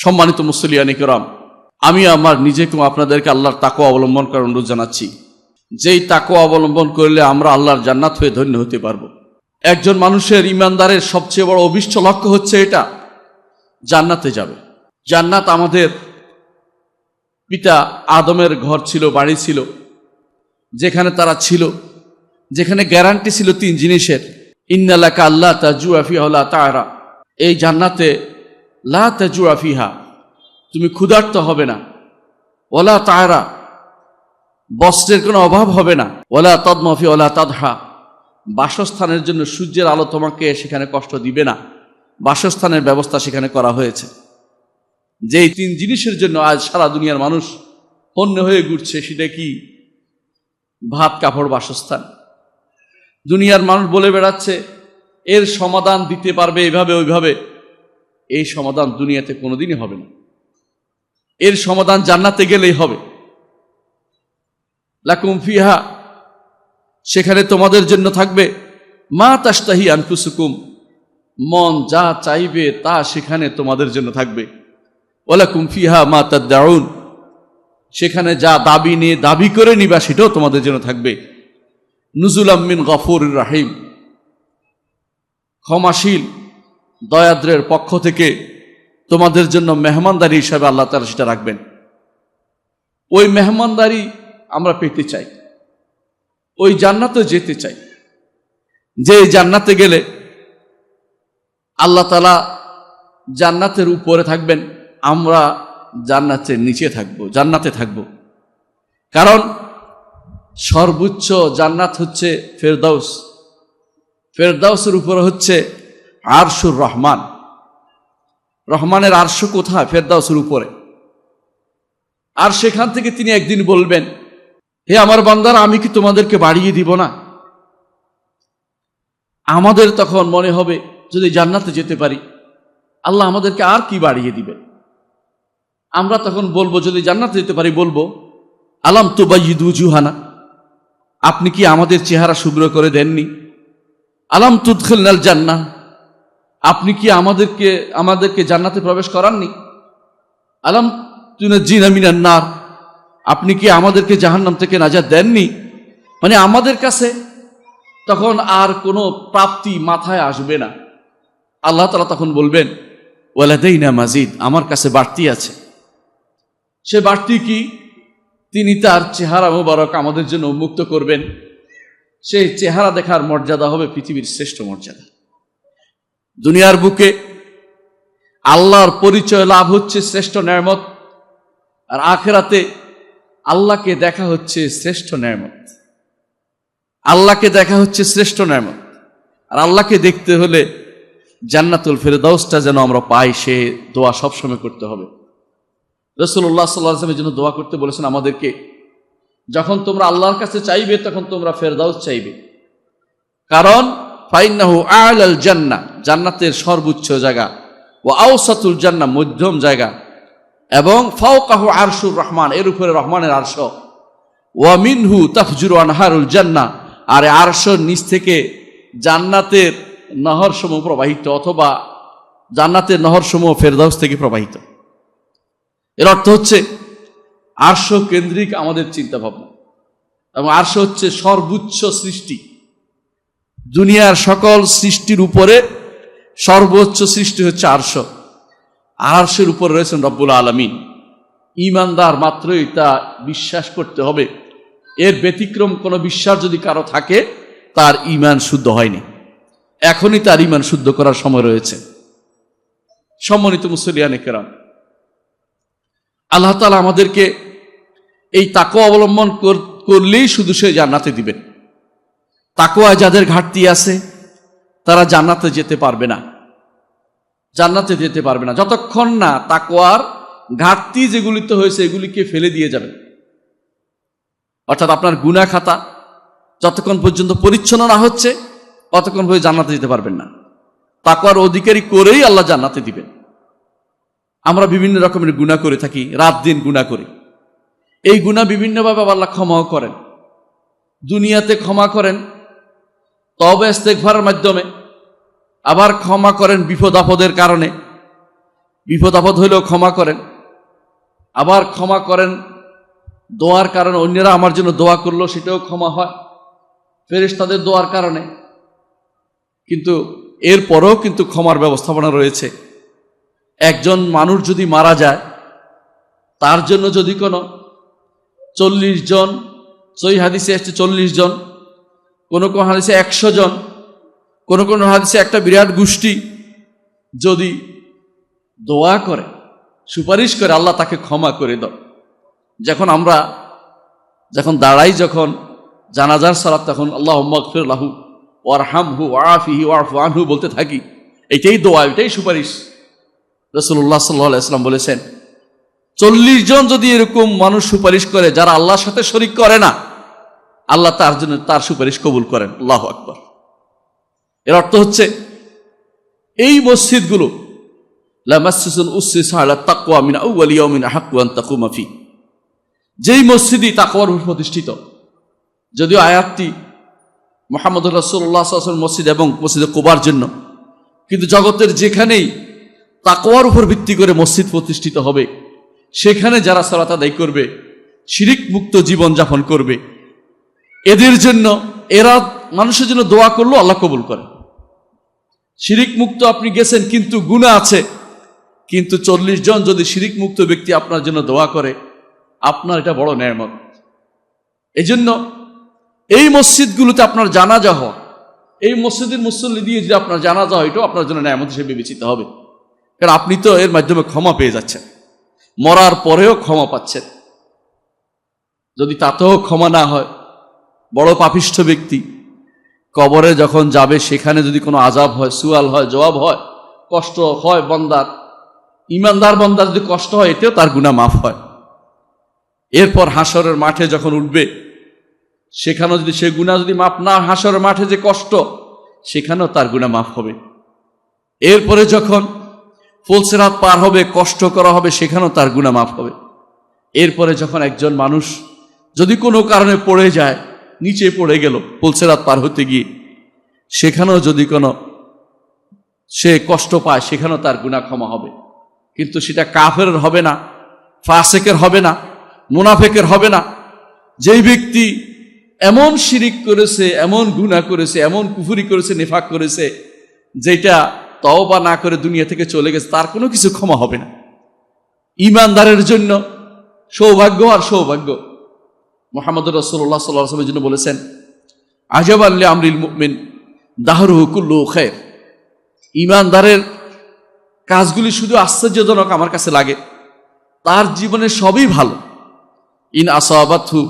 সম্মানিত মুসলিয়ান কিরাম, আমি আমার নিজেকে আপনাদেরকে আল্লাহর তাকওয়া অবলম্বন করার অনুরোধ জানাচ্ছি। যেই তাকওয়া অবলম্বন করলে আমরা আল্লাহর জান্নাত হয়ে ধন্য হতে পারবো। একজন মানুষের ইমানদারের সবচেয়ে বড় অভিষ্ট লক্ষ্য হচ্ছে এটা, জান্নাতে যাবে। জান্নাত আমাদের পিতা আদমের ঘর ছিল, বাড়ি ছিল, যেখানে তারা ছিল, যেখানে গ্যারান্টি ছিল তিন জিনিসের। ইন্নালাকা আল্লাহ তাজুআ ফিহা ওয়া লা তা'রা, এই জান্নাতে লা তাজুআ ফিহা, তুমি ক্ষুধার্ত হবে না, ওয়ালা তা'রা, বস্ত্রের কোনো অভাব হবে না, ওয়ালা তাদমা ফিহা ওয়া লা তাদহা, বাসস্থানের জন্য সূর্যের আলো তোমাকে সেখানে কষ্ট দিবে না, বাসস্থানের ব্যবস্থা সেখানে করা হয়েছে। যেই তিন জিনিসের জন্য আজ সারা দুনিয়ার মানুষ হন্য হয়ে ঘুরছে, সেটা কি? ভাত, কাপড়, বাসস্থান। দুনিয়ার মানুষ বলে বেড়াচ্ছে এর সমাধান দিতে পারবে এইভাবে ওইভাবে। এই সমাধান দুনিয়াতে কোনোদিনই হবে না। এর সমাধান জান্নাতে গেলেই হবে। লাকুম ফিহা, সেখানে তোমাদের জন্য থাকবে মা তাশতাহি আনফুসুকুম, মন যা চাইবে তা সেখানে তোমাদের জন্য থাকবে। ওয়ালাকুম ফিহা মা তাদউন, সেখানে যা দাবি নিয়ে দাবি করে নিবা সেটাও তোমাদের জন্য থাকবে। নুজুলাম মিন গফুরির রাহিম, ক্ষমাশীল দয়াদ্রের পক্ষ থেকে তোমাদের জন্য মেহমানদারি হিসাবে আল্লাহ তাআলা সেটা রাখবেন। ওই মেহমানদারি আমরা পেতে চাই, ওই জান্নাতে যেতে চাই। যে জান্নাতে গেলে আল্লাহ তাআলা জান্নাতের উপরে থাকবেন, আমরা জান্নাতের নিচে থাকব, জান্নাতে থাকব। কারণ সর্বোচ্চ জান্নাত হচ্ছে ফেরদাউস, ফেরদাউসের উপরে হচ্ছে আরশুর রহমান। রহমানের আরশ কোথায়? ফেরদাউসের উপরে। আর সেখান থেকে তিনি একদিন বলবেন, হে আমার বান্দারা, আমি কি তোমাদেরকে বাড়িয়ে দিব না? আমাদের তখন মনে হবে যদি জান্নাতে যেতে পারি, আল্লাহ আমাদেরকে আর কি বাড়িয়ে দিবেন। আমরা তখন বলবো, যদি জান্নাতে যেতে পারি, বলবো আলাম তুবাইয়িদু জুহানা, আপনি কি আমাদের চেহারা শুভ্র করে দেননি? আলাম তুদখিলনাল জান্নাহ, আপনি কি আমাদেরকে জান্নাতে প্রবেশ করাননি? আলাম তুনাজ্জিনা মিনান নার, আপনি কি আমাদেরকে জাহান্নাম থেকে নাজাত দেননি? মানে আমাদের কাছে তখন আর কোনো প্রাপ্তি মাথায় আসবে না। আল্লাহ তাআলা তখন বলবেন ওয়ালাদাইনা মাজিদ, আমার কাছে বাড়তি আছে। সে বাড়তি কি? তিনি তার চেহারা মোবারক আমাদের জন্য উন্মুক্ত করবেন। সেই চেহারা দেখার মর্যাদা হবে পৃথিবীর শ্রেষ্ঠ মর্যাদা। দুনিয়ার বুকে আল্লাহর পরিচয় লাভ হচ্ছে শ্রেষ্ঠ নেয়ামত, আর আখিরাতে আল্লাহকে দেখা হচ্ছে শ্রেষ্ঠ নেয়ামত। আল্লাহকে দেখা হচ্ছে শ্রেষ্ঠ নেয়ামত। আর আল্লাহকে দেখতে হলে জান্নাতুল ফেরদাউসটা যেন আমরা পাই, সে দোয়া সবসময় করতে হবে। রাসূলুল্লাহ সাল্লাল্লাহু আলাইহি ওয়াসাল্লাম এই জন্য দোয়া করতে বলেছেন আমাদেরকে, যখন তোমরা আল্লাহর কাছে চাইবে তখন তোমরা ফেরদাউস চাইবে। কারণ ফাইন্নাহু আ'লাল জান্নাহ, জান্নাতের সর্বোচ্চ জায়গা, ওয়া আওসাতুল জান্নাহ, মধ্যম জায়গা, এবং ফাওকাহু আরশুর রহমান, এর উপরে রহমানের আরশ, ওয়া মিনহু তাফজুরু আনহারুল জান্নাহ, আর আরশের নিচ থেকে জান্নাতের নহরসমূহ প্রবাহিত, অথবা জান্নাতের নহরসমূহ ফেরদাউস থেকে প্রবাহিত। এর অর্থ হচ্ছে আরশ কেন্দ্রিক আমাদের চিন্তা ভাবনা, এবং আরশ হচ্ছে সর্বোচ্চ সৃষ্টি। দুনিয়ার সকল সৃষ্টির উপরে সর্বোচ্চ সৃষ্টি হচ্ছে আরশ। আরশের উপরে রয়েছেন রব্বুল আলামিন। ঈমানদার মাত্রই তা বিশ্বাস করতে হবে। এর ব্যতিক্রম কোনো বিশ্বাস যদি কারো থাকে, তার ঈমান শুদ্ধ হয়নি। এখনই তার ঈমান শুদ্ধ করার সময় রয়েছে। সম্মানিত মুসলিয়ানে কেরাম, আল্লাহ তাআলা আমাদেরকে এই তাকওয়া অবলম্বন করলেই শুধু সে জান্নাতে দিবেন। তাকওয়ায় যাদের ঘাটতি আছে তারা জান্নাতে যেতে পারবে না, জান্নাতে যেতে পারবে না যতক্ষণ না তাকওয়ার ঘাটতি যেগুলিতে হয়েছে এগুলিকে ফেলে দিয়ে যাবেন। অর্থাৎ আপনার গুনাহ খাতা যতক্ষণ পর্যন্ত পরিচ্ছন্ন না হচ্ছে ততক্ষণ পর্যন্ত জান্নাতে যেতে পারবেন না। তাকওয়ার অধিকারী করেই আল্লাহ জান্নাতে দিবেন। আমরা বিভিন্ন রকমের গুনাহ করে থাকি, রাত দিন গুনাহ করি। এই গুনাহ বিভিন্নভাবে আল্লাহ ক্ষমাও করেন। দুনিয়াতে ক্ষমা করেন তওবা ইস্তেগফারের মাধ্যমে, আবার ক্ষমা করেন বিপদ আপদের কারণে, বিপদ আপদ হইলেও ক্ষমা করেন, আবার ক্ষমা করেন দোয়ার কারণে, অন্যরা আমার জন্য দোয়া করলো সেটাও ক্ষমা হয় ফেরেশতাদের দোয়ার কারণে। কিন্তু এরপরেও কিন্তু ক্ষমার ব্যবস্থাপনা রয়েছে। একজন মানুষ যদি মারা যায়, তার জন্য যদি কোনো 40 জন, সহিহ হাদিসে আসছে 40 জন, কোনো কোনো হাদিসে 100 জন, কোনো কোনো হাদিসে একটা বিরাট গোষ্ঠী যদি দোয়া করে, সুপারিশ করে, আল্লাহ তাকে ক্ষমা করে দাও। যখন দাঁড়াই, যখন জানাজার সালাত, তখন আল্লাহুম্মা গফির লাহু ওয়ারহামহু ওয়াআফিহি ওয়া'ফু আনহু বলতে থাকি। এটাই দোয়া, এটাই সুপারিশ। রাসূলুল্লাহ সাল্লাল্লাহু আলাইহি ওয়াসাল্লাম বলেছেন, 40 জন যদি এরকম মানুষ সুপারিশ করে যারা আল্লাহর সাথে শরীক করে না, আল্লাহ তার জন্য তার সুপারিশ কবুল করেন। আল্লাহু আকবার। এর অর্থ হচ্ছে এই মসজিদগুলো লা মাসজিদুন উসসিসা আলা তাকওয়া মিন আউওয়াল ইয়াউমিন আহাক্কু আন তাকুমা ফি, যেই মসজিদই তাকওয়ার উপর প্রতিষ্ঠিত। যদিও আয়াতটি মুহাম্মদুর রাসূলুল্লাহ সাল্লাল্লাহু আলাইহি ওয়াসাল্লাম মসজিদ এবং মসজিদে কুবার জন্য, কিন্তু জগতের যেখানেই তাকওয়ার উপর ভিত্তি করে মসজিদ প্রতিষ্ঠিত হবে, সেখানে যারা সালাত আদায় করবে, শিরিক মুক্ত জীবন যাপন করবে, এদের জন্য, এরা মানুষের জন্য দোয়া করলেও আল্লাহ কবুল করে। শিরিক মুক্ত আপনি গেছেন কিন্তু গুনাহ আছে, কিন্তু 40 জন যদি শিরিক মুক্ত ব্যক্তি আপনার জন্য দোয়া করে, আপনার এটা বড় নেয়ামত। এই জন্য এই মসজিদগুলোতে আপনার জানাজা হওয়া, এই মসজিদের মুসল্লি দিয়ে যদি আপনার জানাজা হয়, এটাও আপনার জন্য নেয়ামত হিসেবে বিবেচিত হবে। কারণ আপনি তো এর মাধ্যমে ক্ষমা পেয়ে যাচ্ছেন, মরার পরেও ক্ষমা পাচ্ছেন। যদি তাতেও ক্ষমা না হয়, বড় পাপিষ্ঠ ব্যক্তি কবরে যখন যাবে, সেখানে যদি কোনো আযাব হয়, সুয়াল হয়, জবাব হয়, কষ্ট হয় বান্দার, ইমানদার বান্দার যদি কষ্ট হয়, এতেও তার গুনাহ মাফ হয়। এরপর হাসরের মাঠে যখন উঠবে, সেখানেও যদি সে গুনাহ যদি মাফ না, হাসরের মাঠে যে কষ্ট, সেখানেও তার গুনাহ মাফ হবে। এরপরে যখন ফুলসিরাত পার হবে, কষ্ট করা হবে, সেখানেও তার গুনাহ মাফ হবে। এরপরে যখন একজন মানুষ যদি কোনো কারণে পড়ে যায়, নিচে পড়ে গেল ফুলসিরাত পার হতে গিয়ে, সেখানেও যদি কোনো সে কষ্ট পায়, সেখানেও তার গুনাহ ক্ষমা হবে। কিন্তু সেটা কাফেরের হবে না, ফাসিকের হবে না, মুনাফিকের হবে না। যেই ব্যক্তি এমন শিরিক করেছে, এমন গুনাহ করেছে, এমন কুফরি করেছে, নিফাক করেছে, যেটা তওবা না করে দুনিয়া থেকে চলে গেছে, তার কোনো কিছু ক্ষমা হবে না। ঈমানদারের জন্য সৌভাগ্য আর সৌভাগ্য। মুহাম্মদুর রাসূলুল্লাহ সাল্লাল্লাহু আলাইহি ওয়াসাল্লামের জন্য বলেছেন, আজাবাল লিআমরিল মুমিন দাহরুহু কুল্লুহু খায়র। ঈমানদারের কাজগুলি শুধু আশ্চর্যজনক আমার কাছে লাগে, তার জীবনে সবই ভালো। ইন আসাবাতহু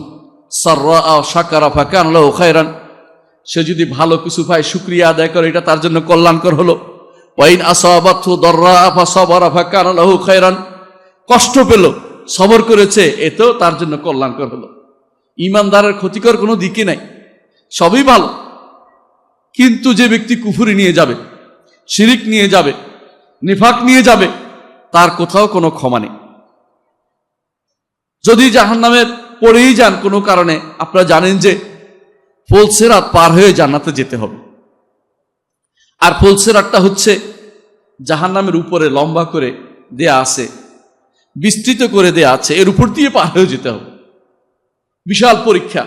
সাররা শাকারা ফাকান লাহু খায়রান, সে যদি ভালো কিছু পায়, শুকরিয়া আদায় করে, এটা তার জন্য কল্যাণকর হলো। ওয়া ইন আসাবাতহু দাররা ফাসাবারা ফাকান লাহু খায়রান, কষ্ট পেল, সবর করেছে, এতেও তার জন্য কল্যাণকর হলো। ঈমানদারের ক্ষতিকর কোনো দিকে নাই, সবই ভালো। কিন্তু যে ব্যক্তি কুফরি নিয়ে যাবে, শিরিক নিয়ে যাবে, নিফাক নিয়ে যাবে, তার কোথাও কোনো ক্ষমা নেই। যদি জাহান্নামের পড়েই যান কোনো কারণে, আপনারা জানেন যে ফুলসিরাত পার হয়ে জান্নাতে যেতে হবে। আর ফুলসিরাতটা হচ্ছে জাহান্নামের উপরে লম্বা করে দেয়া আছে, বিস্তৃত করে দেয়া আছে, এর উপর দিয়ে পার হয়ে যেতে হবে। বিশাল পরীক্ষা।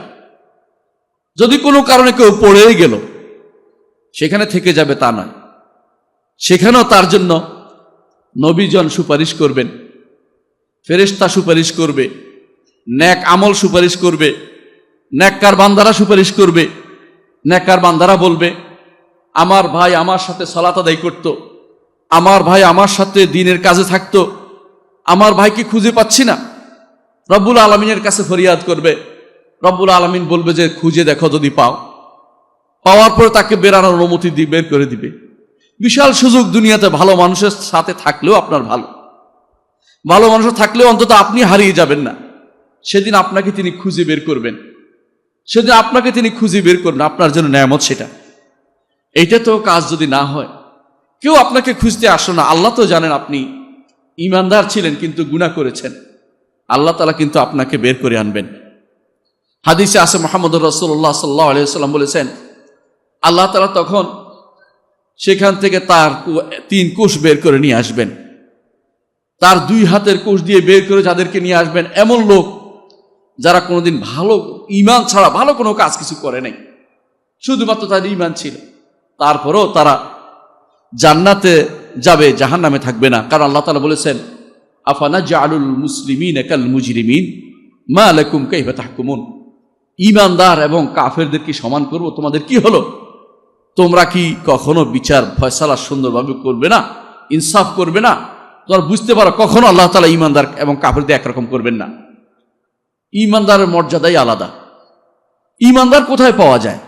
যদি কোনো কারণে কেউ পড়েই গেল, সেখানে থেকে যাবে তা নয়, সেখানেও তার জন্য নবীজন সুপারিশ করবেন, ফেরেশতা সুপারিশ করবে, নেক আমল সুপারিশ করবে, নেককার বান্দারা সুপারিশ করবে। নেককার বান্দারা বলবে, আমার ভাই আমার সাথে সালাত আদায় করত, আমার ভাই আমার সাথে দ্বীনের কাজে থাকতো, আমার ভাইকে খুঁজে পাচ্ছি না। রব্বুল আলামিনের কাছে ফরিয়াদ করবে, রব্বুল আলামিন বলবে যে খুঁজে দেখো, যদি পাও, পাওয়ার পরে তাকে বেরানোর অনুমতি দিয়ে বের করে দিবে। বিশাল সুযোগ দুনিয়াতে। ভালো মানুষের সাথে থাকলেও আপনার ভালো, ভালো মানুষ থাকলেও অন্তত আপনি হারিয়ে যাবেন না। সেদিন আপনাকে তিনি খুঁজে বের করবেন, সেদিন আপনাকে তিনি খুঁজে বের করবেন, আপনার জন্য নেয়ামত সেটা। এইটা তো কাজ যদি না হয়, কেউ আপনাকে খুঁজতে আসলো না, আল্লাহ তো জানেন আপনি ঈমানদার ছিলেন কিন্তু গুনাহ করেছেন, আল্লাহ তাআলা কিন্তু আপনাকে বের করে আনবেন। হাদিসে আছে মুহাম্মদুর রাসূলুল্লাহ সাল্লাল্লাহু আলাইহি ওয়াসাল্লাম বলেছেন, আল্লাহ তাআলা তখন সেখান থেকে তার 3 কোষ বের করে নিয়ে আসবেন। তার 2 হাতের কোষ দিয়ে বের করে যাদেরকে নিয়ে আসবেন, এমন লোক যারা কোনোদিন ভালো ঈমান ছাড়া ভালো কোনো কাজ কিছু করে নাই, শুধুমাত্র তাদের ঈমান ছিল, তারপরেও তারা জান্নাতে যাবে, জাহান্নামে থাকবে না। কারণ আল্লাহ তাআলা বলেছেন, আফানাজআলুল মুসলিমিনা কাল মুজরিমিন মা লাকুম কাইফা তাহকুমুন। ঈমানদার এবং কাফেরদের কি সমান করব? তোমাদের কি হলো? তোমরা কি কখনো বিচার ফয়সালা সুন্দরভাবে করবে না, ইনসাফ করবে না? তোমরা বুঝতে পারো কখনো আল্লাহ তাআলা ঈমানদার এবং কাফেরদের একরকম করবেন না। ঈমানদারের মর্যাদাই আলাদা। ঈমানদার কোথায় পাওয়া যায়?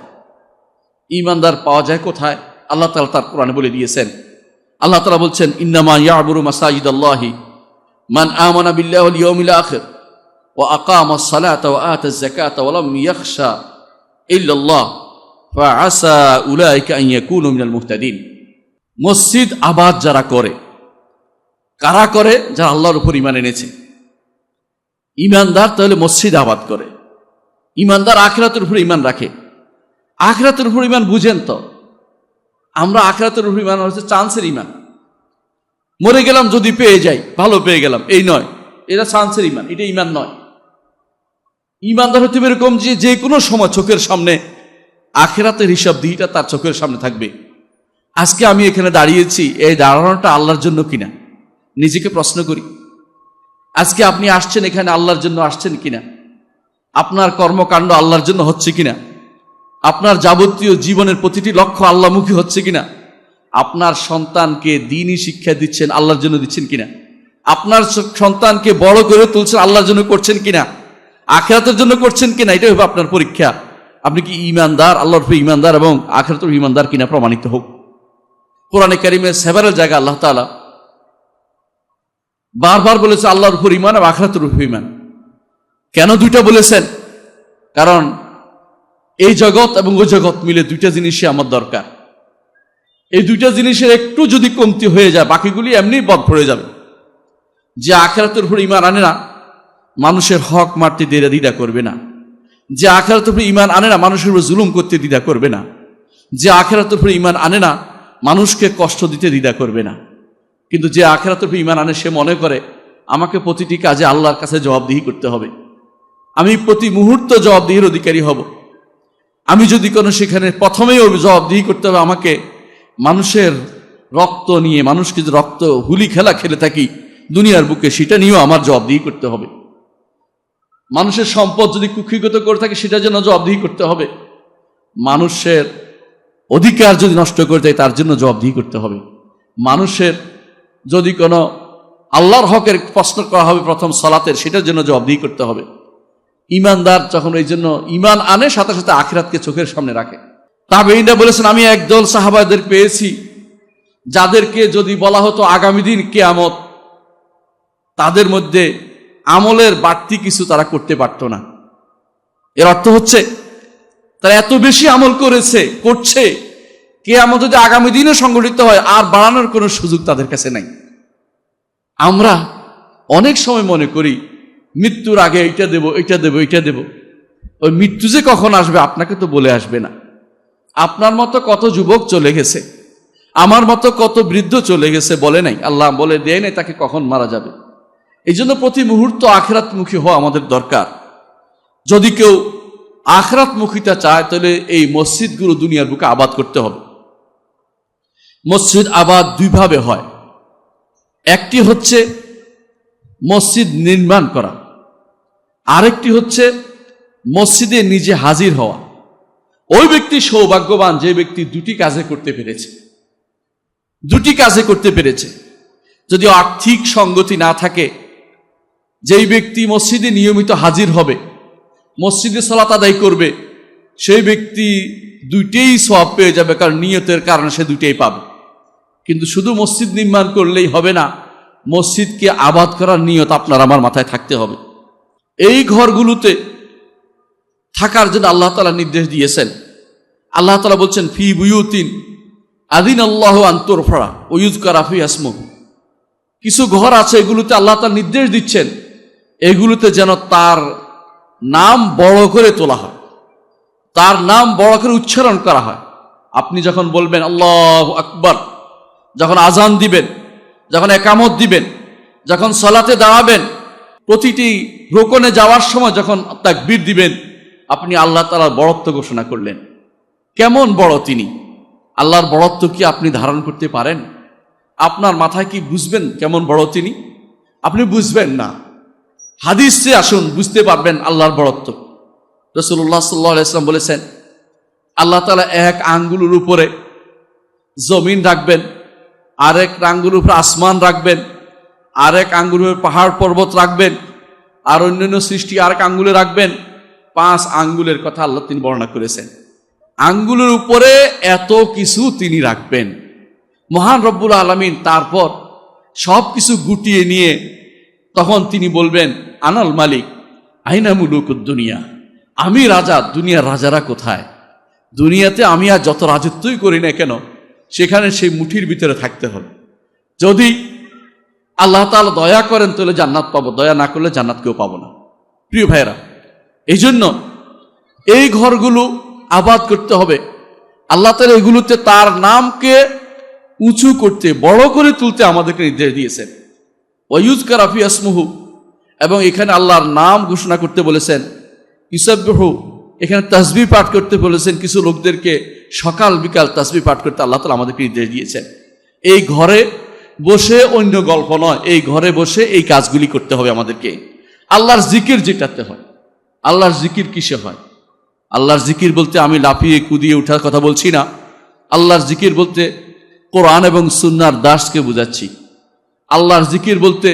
ঈমানদার পাওয়া যায় কোথায়? আল্লাহ তাআলা তার কোরআনে বলে দিয়েছেন। আল্লাহ তাআলা বলছেন, ইন্নামা ইয়াবুরু মাসাজিদাল্লাহি মান আমানা বিল্লাহি ওয়াল ইয়াউমিল আখির ওয়া আকামাস সালাতা ওয়া আতাজ যাকাতা ওয়া লাম ইয়াখশা ইল্লাল্লাহ ফাআসা উলাইকা আন ইয়াকুনু মিনাল মুহতাদিন। মসজিদ আবাদ যারা করে, কারা করে? যারা আল্লাহর উপর ঈমান এনেছে। ঈমানদার তাহলে মসজিদ আবাদ করে। ঈমানদার আখিরাতের উপর ঈমান রাখে। আখিরাতের উপর ঈমান বুঝেন তো? আমরা আখিরাতের উপর ঈমান হচ্ছে চান্সের ঈমান। মরে গেলাম যদি পেয়ে যাই, ভালো পেয়ে গেলাম, এই নয়, এটা চান্সের ঈমান, এটা ঈমান নয়। ঈমানদার হতে এরকম যে কোনো সময় চোখের সামনে আখিরাতের হিসাব দিটা তার চোখের সামনে থাকবে। আজকে আমি এখানে দাঁড়িয়েছি, এই দাঁড়ানোটা আল্লাহর জন্য কিনা নিজেকে প্রশ্ন করি। আজকে আপনি আসছেন এখানে আল্লাহর জন্য আসছেন কিনা? আপনার কর্মকাণ্ড আল্লাহর জন্য হচ্ছে কিনা? আপনার যাবতীয় জীবনের প্রতিটি লক্ষ্য আল্লাহমুখী হচ্ছে কিনা? আপনার সন্তানকে দ্বীনি শিক্ষা দিচ্ছেন আল্লাহর জন্য দিচ্ছেন কিনা? আপনার সন্তানকে বড় করে তুলছেন আল্লাহর জন্য করছেন কিনা? আখিরাতের জন্য করছেন কিনা? এটাই হবে আপনার পরীক্ষা। আপনি কি ঈমানদার, আল্লাহর উপর ঈমানদার এবং আখিরাতের ঈমানদার কিনা প্রমাণিত হোক। কোরআনে কারিমের সেভারেল জায়গা আল্লাহ তাআলা বারবার বলেছে আল্লাহর উপর ঈমান এবং আখিরাতের উপর ঈমান। কেন দুইটা বলেছেন? কারণ এই জগৎ এবং ওই জগৎ মিলে দুইটা জিনিসই আমার দরকার। এই দুইটা জিনিসের একটু যদি কমতি হয়ে যায়, বাকিগুলি এমনি বদ পড়ে যাবে। যে আখিরাতের উপর ঈমান আনে না, মানুষের হক মারতে দ্বিধা করবে না। যে আখিরাতের উপর ঈমান আনে না, মানুষের উপর জুলুম করতে দ্বিধা করবে না। যে আখিরাতের উপর ঈমান আনে না, মানুষকে কষ্ট দিতে দ্বিধা করবে না। কিন্তু যে আখিরাতের উপর ঈমান আনে, সে মনে করে আমাকে প্রতিটি কাজে আল্লাহর কাছে জবাবদিহি করতে হবে, আমি প্রতি মুহূর্ত জবাবদিহির অধিকারী হব। আমি যদি কোনো সেখানে প্রথমেই জবাবদিহি করতে হবে আমাকে, মানুষের রক্ত নিয়ে, মানুষকে যে রক্ত হুলি খেলা খেলে থাকি দুনিয়ার বুকে, সেটা নিয়েও আমার জবাবদিহি করতে হবে। মানুষের সম্পদ যদি কুক্ষিগত করে থাকে, সেটার জন্য জবাবদিহি করতে হবে। মানুষের অধিকার যদি নষ্ট করে দেয়, তার জন্য জবাবদিহি করতে হবে। মানুষের যদি কোনো আল্লাহর হকের প্রশ্ন করা হবে প্রথম সালাতের, সেটার জন্য জবাবদিহি করতে হবে। ঈমানদার যখন এই জন্য ঈমান আনে, সাথে সাথে আখিরাতকে চোখের সামনে রাখে। তাবেঈনরা বলেছেন, আমি একদল সাহাবাদের পেয়েছি যাদেরকে যদি বলা হতো আগামী দিন কিয়ামত, তাদের মধ্যে আমলের বাড়তি কিছু তারা করতে পারত না। এর অর্থ হচ্ছে তারা এত বেশি আমল করছে, কিয়ামত যদি আগামী দিনে সংগঠিত হয়, আর বাড়ানোর কোনো সুযোগ তাদের কাছে নাই। আমরা অনেক সময় মনে করি মৃত্যুর আগে এইটা দেব, এইটা দেব, এইটা দেব। ওই মৃত্যু যে কখন আসবে আপনাকে তো বলে আসবে না। আপনার মতো কত যুবক চলে গেছে, আমার মতো কত বৃদ্ধ চলে গেছে, বলে নাই, আল্লাহ বলে দেয় নাই তাকে কখন মারা যাবে। এই জন্য প্রতি মুহূর্ত আখিরাতমুখী হওয়া আমাদের দরকার। যদি কেউ আখিরাতমুখিতা চায়, তাহলে এই মসজিদগুলো দুনিয়ার বুকে আবাদ করতে হবে। মসজিদ আবাদ দুইভাবে হয়। একটি হচ্ছে মসজিদ নির্মাণ করা, আরেকটি হচ্ছে মসজিদে নিজে হাজির হওয়া। ওই ব্যক্তি সৌভাগ্যবান যে ব্যক্তি দুটি কাজে করতে পেরেছে। যদি আর্থিক সঙ্গতি না থাকে, যেই ব্যক্তি মসজিদে নিয়মিত হাজির হবে, মসজিদে সালাত আদায় করবে, সেই ব্যক্তি দুইটাই সওয়াব পেয়ে যাবে, কারণ নিয়তের কারণে সে দুইটাই পাবে। কিন্তু শুধু মসজিদ নির্মাণ করলেই হবে না, মসজিদকে আবাদ করার নিয়ত আপনার আমার মাথায় থাকতে হবে। এই ঘরগুলোতে থাকার জন্য আল্লাহ তাআলা নির্দেশ দিয়েছেন। আল্লাহ তাআলা বলছেন, ফি বুয়ুতিন আযিনাল্লাহু আন তুরফা ওয়া ইউযকারা ফিহা ইসমুহু। কিছু ঘর আছে, এগুলোতে আল্লাহ তাআলা নির্দেশ দিচ্ছেন, এগুলোতে যেন তার নাম বড় করে তোলা হয়, তার নাম বড় করে উচ্চারণ করা হয়। আপনি যখন বলবেন আল্লাহু আকবার, যখন আজান দিবেন, যখন একামত দিবেন, যখন সালাতে দাঁড়াবেন, প্রতিটি রোকনে যাওয়ার সময় যখন তাকবীর দিবেন, আপনি আল্লাহ তাআলার বড়ত্ব ঘোষণা করলেন। কেমন বড় তিনি, আল্লাহর বড়ত্ব কি আপনি ধারণ করতে পারেন? আপনার মাথায় কি বুঝবেন কেমন বড় তিনি? আপনি বুঝবেন না। হাদিসে আসুন, বুঝতে পারবেন আল্লাহর বড়ত্ব। রাসূলুল্লাহ সাল্লাল্লাহু আলাইহি ওয়াসাল্লাম বলেছেন, আল্লাহ তাআলা এক আঙ্গুলের উপরে জমিন রাখবেন, আরেক আঙ্গুলের উপরে আসমান রাখবেন, আরেক আঙ্গুলের পাহাড় পর্বত রাখবেন, আর অন্যান্য সৃষ্টি আরেক আঙ্গুলে রাখবেন। 5 আঙ্গুলের কথা আল্লাহ তিনি বর্ণনা করেছেন। আঙ্গুলের উপরে এত কিছু তিনি রাখবেন। মহান রব্বুল আলামিন তারপর সব কিছু গুটিয়ে নিয়ে তখন তিনি বলবেন, আনাল মালিক আইনা মুলুকুদ দুনিয়া, আমি রাজা, দুনিয়ার রাজারা কোথায়? দুনিয়াতে আমি আর যত রাজত্বই করি না কেন, সেখানে সেই মুঠির ভিতরে থাকতে হবে। যদি আল্লাহ তাআলা দয়া করেন তাহলে জান্নাত পাবো, দয়া না করলে জান্নাত কেউ পাবো না। প্রিয় ভাইরা, এই জন্য এই ঘরগুলো আবাদ করতে হবে। আল্লাহ তাআলা এগুলোতে তার নামকে উঁচু করতে, বড় করে তুলতে আমাদেরকে নির্দেশ দিয়েছেন। ওয়ায়ুযকারা ফি ইসমুহু, এবং এখানে আল্লাহর নাম ঘোষণা করতে বলেছেন। ইউসাব্বিহু, এখানে তাসবিহ পাঠ করতে বলেছেন। কিছু লোকদেরকে সকাল বিকাল তাসবিহ পাঠ করতে আল্লাহ তাআলা আমাদেরকে নির্দেশ দিয়েছেন। এই ঘরে বসে অন্য গল্প নয়, এই ঘরে বসে এই কাজগুলি করতে হবে আমাদেরকে। আল্লাহর জিকির যেটাতে হয়। আল্লাহর জিকির কিসে হয়? আল্লাহর জিকির বলতে আমি লাফিয়ে কুদিয়ে ওঠার কথা বলছি না। আল্লাহর জিকির বলতে কোরআন এবং সুন্নাহর দাসকে বুঝাচ্ছি। আল্লাহর জিকির বলতে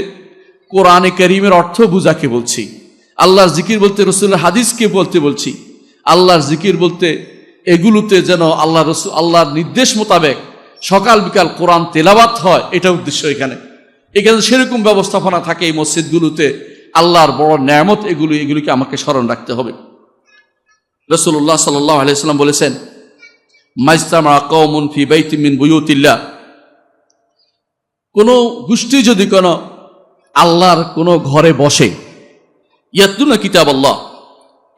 কোরআনে কারীমের অর্থ বুঝাকে বলছি। আল্লাহর জিকির বলতে রাসূলের হাদিসকে বলতে বলছি। আল্লাহর জিকির বলতে এগুলোতে যেন আল্লাহর নির্দেশ মোতাবেক সকাল বিকাল কোরআন তেলাওয়াত হয়, এটা উদ্দেশ্য। এখানে সেরকম ব্যবস্থাপনা থাকে এই মসজিদগুলোতে। আল্লাহর বড় নেয়ামত এগুলিকে আমাকে স্মরণ রাখতে হবে। রাসূলুল্লাহ সাল্লাল্লাহু আলাইহি ওয়াসাল্লাম বলেছেন, মাইজতামা কওমুন ফি বাইতিন মিন বুয়ুতিল্লাহ, কোন গোষ্ঠী যদি কোন আল্লাহর কোন ঘরে বসে, ইয়াতলুনা কিতাব আল্লাহ,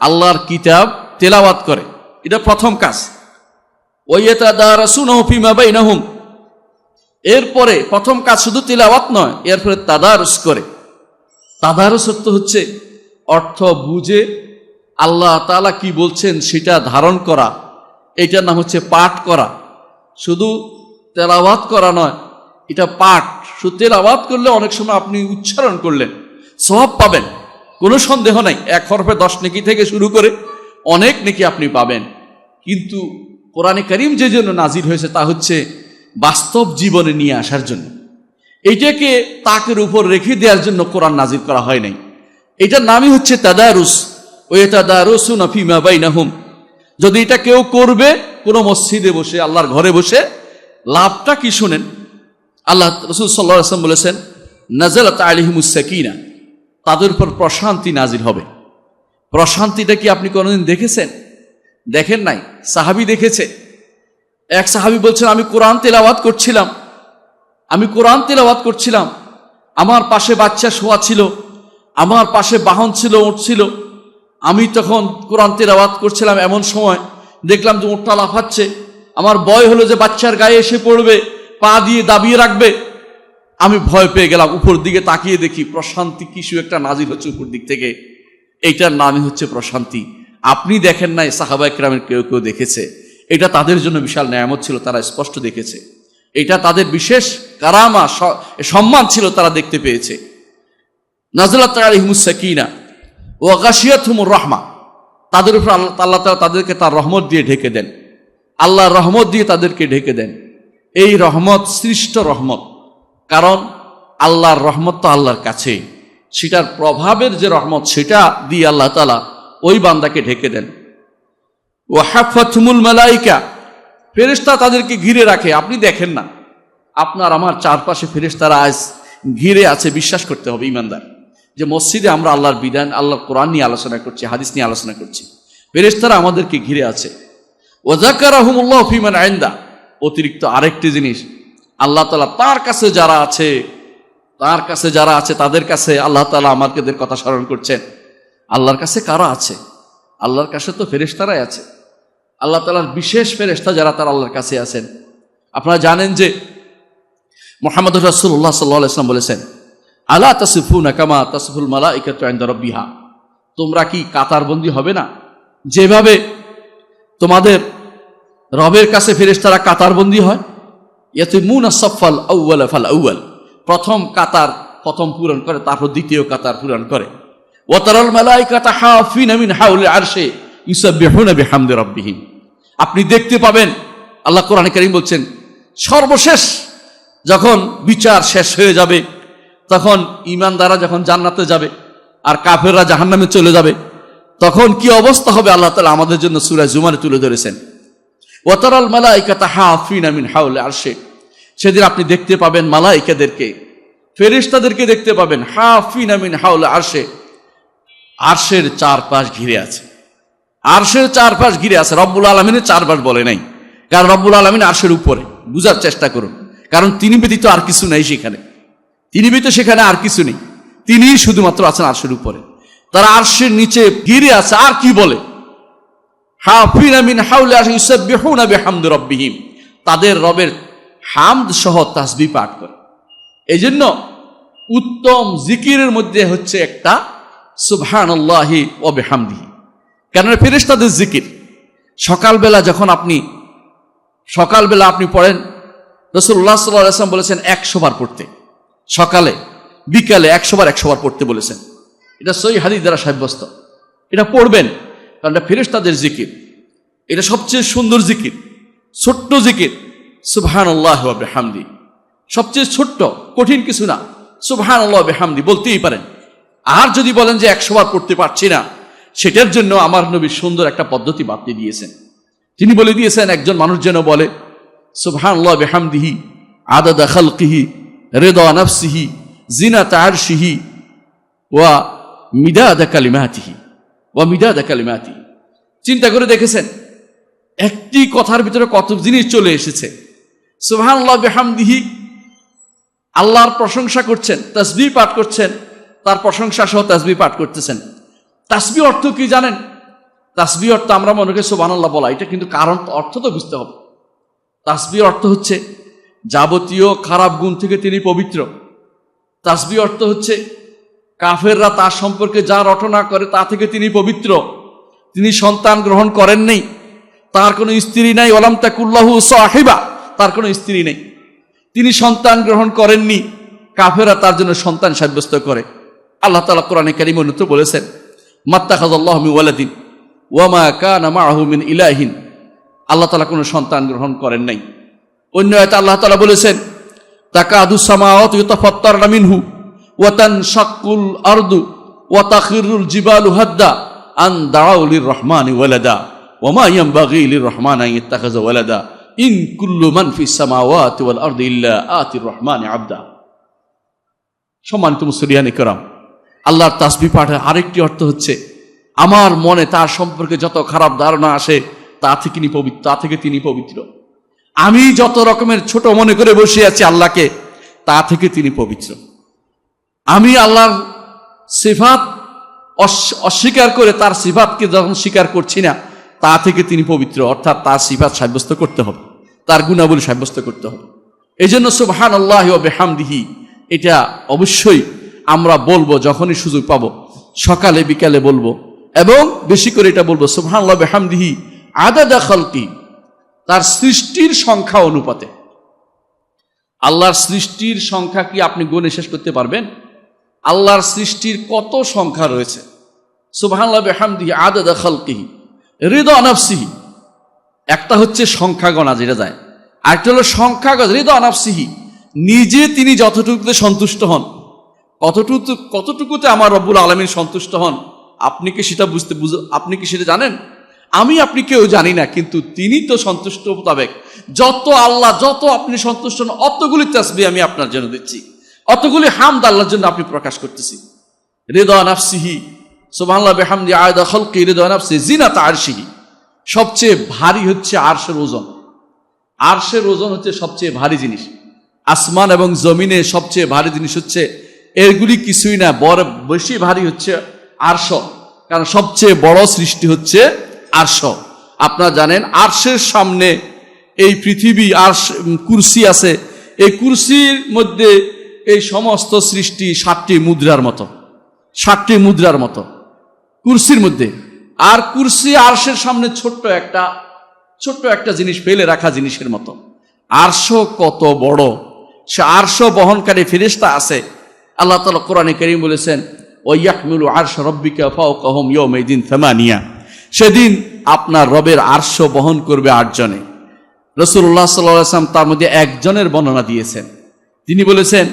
আল্লাহর কিতাব তেলাওয়াত করে, এটা প্রথম কাজ। ওয়ায়াতাদারাসুনাহু ফিমা বাইনাহুম, এরপরে প্রথম কাজ শুধু তেলাওয়াত নয়, এরপরে তাদারুস করে। তাদারুস অর্থ হচ্ছে অর্থ বুঝে আল্লাহ তাআলা কি বলছেন সেটা ধারণ করা, এটার নাম হচ্ছে পাঠ করা। শুধু তেলাওয়াত করা নয়, এটা পাঠ। শুধু তেলাওয়াত করলে অনেক সময় আপনি উচ্চারণ করলেন, সওয়াব পাবেন, কোনো সন্দেহ নাই। 1 হরফে 10 নেকি থেকে শুরু করে অনেক নেকি আপনি পাবেন। কিন্তু কোরআনে কারীম যে জন্য নাজিল হয়েছে তা হচ্ছে বাস্তব জীবনে নিয়ে আসার জন্য। এইটাকে তাকের উপর রেখে দেওয়ার জন্য কোরআন নাজিল করা হয় নাই। এটার নামই হচ্ছে তাদারুস। ওয়ায়াতাদারাসুনা ফিমা বাইনাহুম। যদি এটা কেউ করবে কোনো মসজিদে বসে, আল্লাহর ঘরে বসে, লাভটা কি শুনেন। আল্লাহ রাসূল সাল্লাল্লাহু আলাইহি ওয়াসাল্লাম বলেছেন, নাযালাত আলাইহিমুস সাকিনা, তাদের উপর প্রশান্তি নাজিল হবে। প্রশান্তিটা কি আপনি কোনোদিন দেখেছেন? দেখেন নাই। সাহাবী দেখেছে। এক সাহাবী বলছেন, আমি কোরআন তেলাওয়াত করছিলাম, আমার পাশে বাচ্চা শোয়া ছিল, আমার পাশে বাহন ছিল, উট ছিল। আমি তখন কোরআন তেলাওয়াত করছিলাম, এমন সময় দেখলাম যে উটটা লাফাচ্ছে। আমার ভয় হলো যে বাচ্চার গায়ে এসে পড়বে, পা দিয়ে দাবিয়ে রাখবে। আমি ভয় পেয়ে গেলাম। উপর দিকে তাকিয়ে দেখি প্রশান্তি কিছু একটা নাজিল হচ্ছে উপর দিক থেকে। এইটার নামই হচ্ছে প্রশান্তি। আপনি দেখেন নাই, সাহাবায়ে কেরামের কেউ কেউ দেখেছে। এটা তাদের জন্য বিশাল নেয়ামত ছিল, তারা স্পষ্ট দেখেছে। এটা তাদের বিশেষ কারামা, সম্মান ছিল, তারা দেখতে পেয়েছে। নাযালাত আলাইহিমুস সাকিনা ওয়া গাশিয়াতহুমুর রাহমা, তাদের উপর আল্লাহ তাআলা তাদেরকে তার রহমত দিয়ে ঢেকে দেন। আল্লাহর রহমত দিয়ে তাদেরকে ঢেকে দেন। এই রহমত সৃষ্ট রহমত, কারণ আল্লাহর রহমত তো আল্লাহর কাছে, সেটার প্রভাবের যে রহমত সেটা দিয়ে আল্লাহ তাআলা ওই বান্দাকে ঢেকে দেন। ওয়া হাফাতহুমুল মালায়েকা, ফেরেশতা তাদেরকে ঘিরে রাখে। আপনি দেখেন না, আপনার আমার চারপাশে ফেরেশতারা আজ ঘিরে আছে। বিশ্বাস করতে হবে ঈমানদার, যে মসজিদে আমরা আল্লাহর বিধান, আল্লাহর কোরআন নিয়ে আলোচনা করছি, হাদিস নিয়ে আলোচনা করছি, ফেরেশতারা আমাদেরকে ঘিরে আছে। ওয়া যাকারাহুমুল্লাহু ফিমান ইনদা, অতিরিক্ত আরেকটি জিনিস, আল্লাহ তাআলা তার কাছে যারা আছে তাদের কাছে আল্লাহ তাআলা আমাদের কথা স্মরণ করছেন। আল্লাহর কাছে কারা আছে? আল্লাহর কাছে তো ফেরেশতারাই আছে। আল্লাহ তাআলার বিশেষ ফেরেশতা যারা, তারা আল্লাহর কাছে আছেন। আপনারা জানেন যে মুহাম্মদ রাসূলুল্লাহ সাল্লাল্লাহু আলাইহি ওয়াসাল্লাম বলেছেন, আলা তাসিফুনা কামা তাসিফুল মালাইকাতু ইনদা রাব্বিহা, তোমরা কি কাতারবন্দি হবে না যেভাবে তোমাদের রবের কাছে ফেরেশতারা কাতারবন্দি হয়? ইয়াতিমুনা সাফাল আউয়াল ফাল আউয়াল, প্রথম কাতার প্রথম পূরণ করে, তারপর দ্বিতীয় কাতার পূরণ করে। ওয়া তারাল মালাইকাতা হাফিনা মিন হাওলিল আরশি ইউসাব্বিহুনা বিহামদি রাব্বিহিম, আপনি দেখতে পাবেন, আল্লাহ কোরআনে কারীম বলছেন, সর্বশেষ যখন বিচার শেষ হয়ে যাবে, তখন ঈমানদাররা যখন জান্নাতে যাবে আর কাফেররা জাহান্নামে চলে যাবে, তখন কি অবস্থা হবে আল্লাহ তাআলা আমাদের জন্য সূরা জুমারে তুলে ধরেছেন। ওয়া তারাল মালাইকাতা হাফিনা মিন হাওলিল আরশি, সেদিন আপনি দেখতে পাবেন মালাইকাদেরকে, ফেরেশতাদেরকে দেখতে পাবেন, হাফিনা মিন হাওলিল আরশি, আরশের চারপাশ ঘিরে আছে, আরশের চারপাশ ঘিরে আছে। রব্বুল আলামিনের চারপাশ বলে নাই, কারণ রব্বুল আলামিন আরশের উপরে, বুঝার চেষ্টা করুন, কারণ তিনি ব্যতীত আর কিছু নাই সেখানে, তিনি ব্যতীত সেখানে আর কিছু নেই, তিনিই শুধুমাত্র আছেন আরশের উপরে। তারা আরশের নিচে ঘিরে আছে, আর কি বলে, হাফিনা মিন হাওলিল আরশি ইউসাব্বিহুনা বিহামদি রাব্বিহিম, তাদের রবের হামদ সহ তাসবিহ পাঠ করে। এই জন্য উত্তম জিকিরের মধ্যে হচ্ছে একটা সুবহানাল্লাহি ওয়া বিহামদিহি, কারণ ফেরেশতাদের জিকির সকালবেলা যখন সকালবেলা আপনি পড়েন, রাসূলুল্লাহ সাল্লাল্লাহু আলাইহি ওয়াসাল্লাম বলেছেন 100 বার পড়তে, সকালে বিকালে 100 বার পড়তে বলেছেন। এটা সহিহ হাদিস দ্বারা সাব্যস্ত, এটা পড়বেন, কারণ এটা ফেরেশতাদের জিকির, এটা সবচেয়ে সুন্দর জিকির, ছোট্ট জিকির সুবহানাল্লাহি ওয়া বিহামদি, সবচেয়ে ছোট্ট, কঠিন কিছু না, সুবহানাল্লাহি ওয়া বিহামদি বলতেই পারেন। আর যদি বলেন যে 100 বার পড়তে পারছি না, সেটার জন্য আমার নবী সুন্দর একটা পদ্ধতি বাতলে দিয়েছেন। তিনি বলে দিয়েছেন, একজন মানুষ যেন বলে সুবহানাল্লাহি বিহামদিহি আদাদা খালকিহি রিদা নাফসিহি জিনাতা আরশিহি ওয়া মিদাদা কালিমাতিহি ওয়া মিদাদা কালিমাতিহি। চিন্তা করে দেখেছেন একটি কথার ভিতরে কত জিনিস চলে এসেছে। সুবহানাল্লাহি বিহামদিহি, আল্লাহর প্রশংসা করছেন, তাসবিহ পাঠ করছেন, তার প্রশংসা সহ তাসবিহ পাঠ করতেছেন। তাসবিহ অর্থ কি জানেন? তাসবিহ অর্থ আমরা মনে করি সুবহানাল্লাহ বলা, এটা কিন্তু কারণ অর্থ তো বুঝতে হবে। তাসবিহ অর্থ হচ্ছে যাবতীয় খারাপ গুণ থেকে তিনি পবিত্র। তাসবিহ অর্থ হচ্ছে কাফেররা তার সম্পর্কে যা রটনা করে তা থেকে তিনি পবিত্র। তিনি সন্তান গ্রহণ করেন নাই, তার কোনো স্ত্রী নাই, ওয়ালাম তাকুল্লাহু সাহিবা, তার কোনো স্ত্রী নেই, তিনি সন্তান গ্রহণ করেননি, কাফেররা তার জন্য সন্তান সাব্যস্ত করে। আল্লাহ তাআলা কোরআনে কারীমে অন্যত্র বলেছেন, মাত্তাখাযাল্লাহু মিন ওয়ালাদিন ওয়া মা কানা মাআহু মিন ইলাহিন, আল্লাহ তাআলা কোনো সন্তান গ্রহণ করেন নাই। অন্য আয়াতে আল্লাহ তাআলা বলেছেন, তাকাদু সামাওয়াতু ইয়াতাফাত্তারনা মিনহু ওয়া তানশাক্কুল আরদু ওয়া তাখিরুল জিবালু হাদ্দা আন দাউ লিররহমানি ওয়ালাদা ওয়া মা ইয়ানবাগি লিররহমানি আন ইয়াত্তাখিযা ওয়ালাদা ইন কুল্লু মান ফিস সামাওয়াতি ওয়াল আরদি ইল্লা আতির রহমানি আবদা। সম্মানিত মুসলিয়ানে কেরাম, আল্লাহর তাসবিহ পাঠের আরেকটি অর্থ হচ্ছে আমার মনে তার সম্পর্কে যত খারাপ ধারণা আসে তা থেকে তিনি পবিত্র। আমি যত রকমের ছোট মনে করে বসে আছি আল্লাহকে, তা থেকে তিনি পবিত্র। আমি আল্লাহর সিফাত অস্বীকার করে তার সিফাতকে যখন স্বীকার করছি না, তা থেকে তিনি পবিত্র, অর্থাৎ তার সিফাত সাব্যস্ত করতে হবে, তার গুণাবলী সাব্যস্ত করতে হবে। এই জন্য সুবহানাল্লাহি ওয়া বিহামদিহি এটা অবশ্যই আমরা বলবো, যখনই সুযোগ পাবো, সকালে বিকালে বলবো, এবং বেশি করে এটা বলবো সুবহানাল্লাহি ওয়া বিহামদিহি আদাদা খালকি, তার সৃষ্টির সংখ্যা অনুপাতে। আল্লাহর সৃষ্টির সংখ্যা কি আপনি গুণে শেষ করতে পারবেন? আল্লাহর সৃষ্টির কত সংখ্যা রয়েছে। সুবহানাল্লাহি ওয়া বিহামদিহি আদাদা খালকিহি রিদা নাফসিহি, একটা হচ্ছে সংখ্যা গণা যেটা যায়, আরেকটা হলো সংখ্যা রিদা নাফসিহি, নিজে তিনি যতটুকুতে সন্তুষ্ট হন, কতটুকুতে আমার রব্বুল আলামিন সন্তুষ্ট হন, আপনি কি সেটা জানেন? আমি আপনি কেউ জানি না, কিন্তু তিনি তো সন্তুষ্ট মোতাবেক যত আপনি সন্তুষ্ট হন, অতগুলি তাসবিহ আমি আপনার জন্য দিচ্ছি, অতগুলি হামদ আল্লাহর জন্য আপনি প্রকাশ করতেছি। রিদা নাফসিহি সুবহানাল্লাহি বিহামদি আদাদা খালকি রিদা নাফসিহি জিনাতা আরশিহি, সবচেয়ে ভারী হচ্ছে আরশের ওজন। আরশের ওজন হচ্ছে সবচেয়ে ভারী জিনিস। আসমান এবং জমিনে সবচেয়ে ভারী জিনিস হচ্ছে, এগুলি কিছুই না, বড় বেশি ভারী হচ্ছে আরশ, কারণ সবচেয়ে বড় সৃষ্টি হচ্ছে আরশ। আপনারা জানেন আরশের সামনে এই পৃথিবী, আরশ কুরসি আছে, এই কুরসির মধ্যে এই সমস্ত সৃষ্টি 7টি মুদ্রার মতো, 7টি মুদ্রার মতো কুরসির মধ্যে। আর কুরসি আরশের সামনে ছোট্ট একটা জিনিস, ফেলে রাখা জিনিসের মতো। আরশ কত বড়, সে আরশ বহনকারী ফেরেশতা আছে। আল্লাহ তাআলা কোরআনে কারীম বলেছেন, ওয়ায়াহমিলু আরশ রাব্বিকা ফাওকাহুম ইয়াওমাইদিন সামানিয়া, সেদিন আপনার রবের আরশ বহন করবে 8 জনে। রাসূলুল্লাহ সাল্লাল্লাহু আলাইহি ওয়াসাল্লাম তার মধ্যে একজনের বর্ণনা দিয়েছেন। তিনি বলেছেন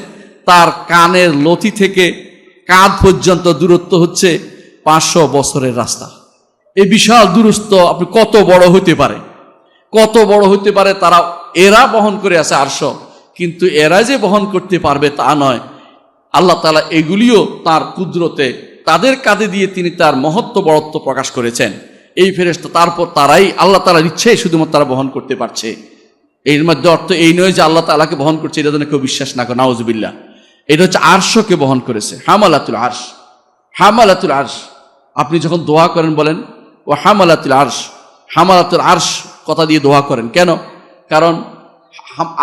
তার কানের লতি থেকে কাঁধ পর্যন্ত দূরত্ব হচ্ছে 500 বছরের রাস্তা। এই বিশাল দূরত্ব আপনি কত বড় হতে পারে, কত বড় হতে পারে। এরা বহন করে আছে আরশ, কিন্তু এরা যে বহন করতে পারবে তা নয়। আল্লাহ তাআলা এগুলিও তার কুদরতে তাদের কাঁধে দিয়ে তিনি তার মহত্ব বড়ত্ব প্রকাশ করেছেন। এই ফেরেশতা তারপর তারাই আল্লাহ তাআলার ইচ্ছায় শুধুমাত্র তারা বহন করতে পারছে। এর মধ্যে অর্থ এই নয় যে আল্লাহ তাআলাকে বহন করছে এটা যেন কেউ বিশ্বাস না করে, নাউজুবিল্লাহ। এটা হচ্ছে আরশকে বহন করেছে, হামালাতুল আরশ। হামালাতুল আরশ, আপনি যখন দোয়া করেন বলেন ও হামালাতুল আরশ, হামালাতুল আরশ কথা দিয়ে দোয়া করেন কেন? কারণ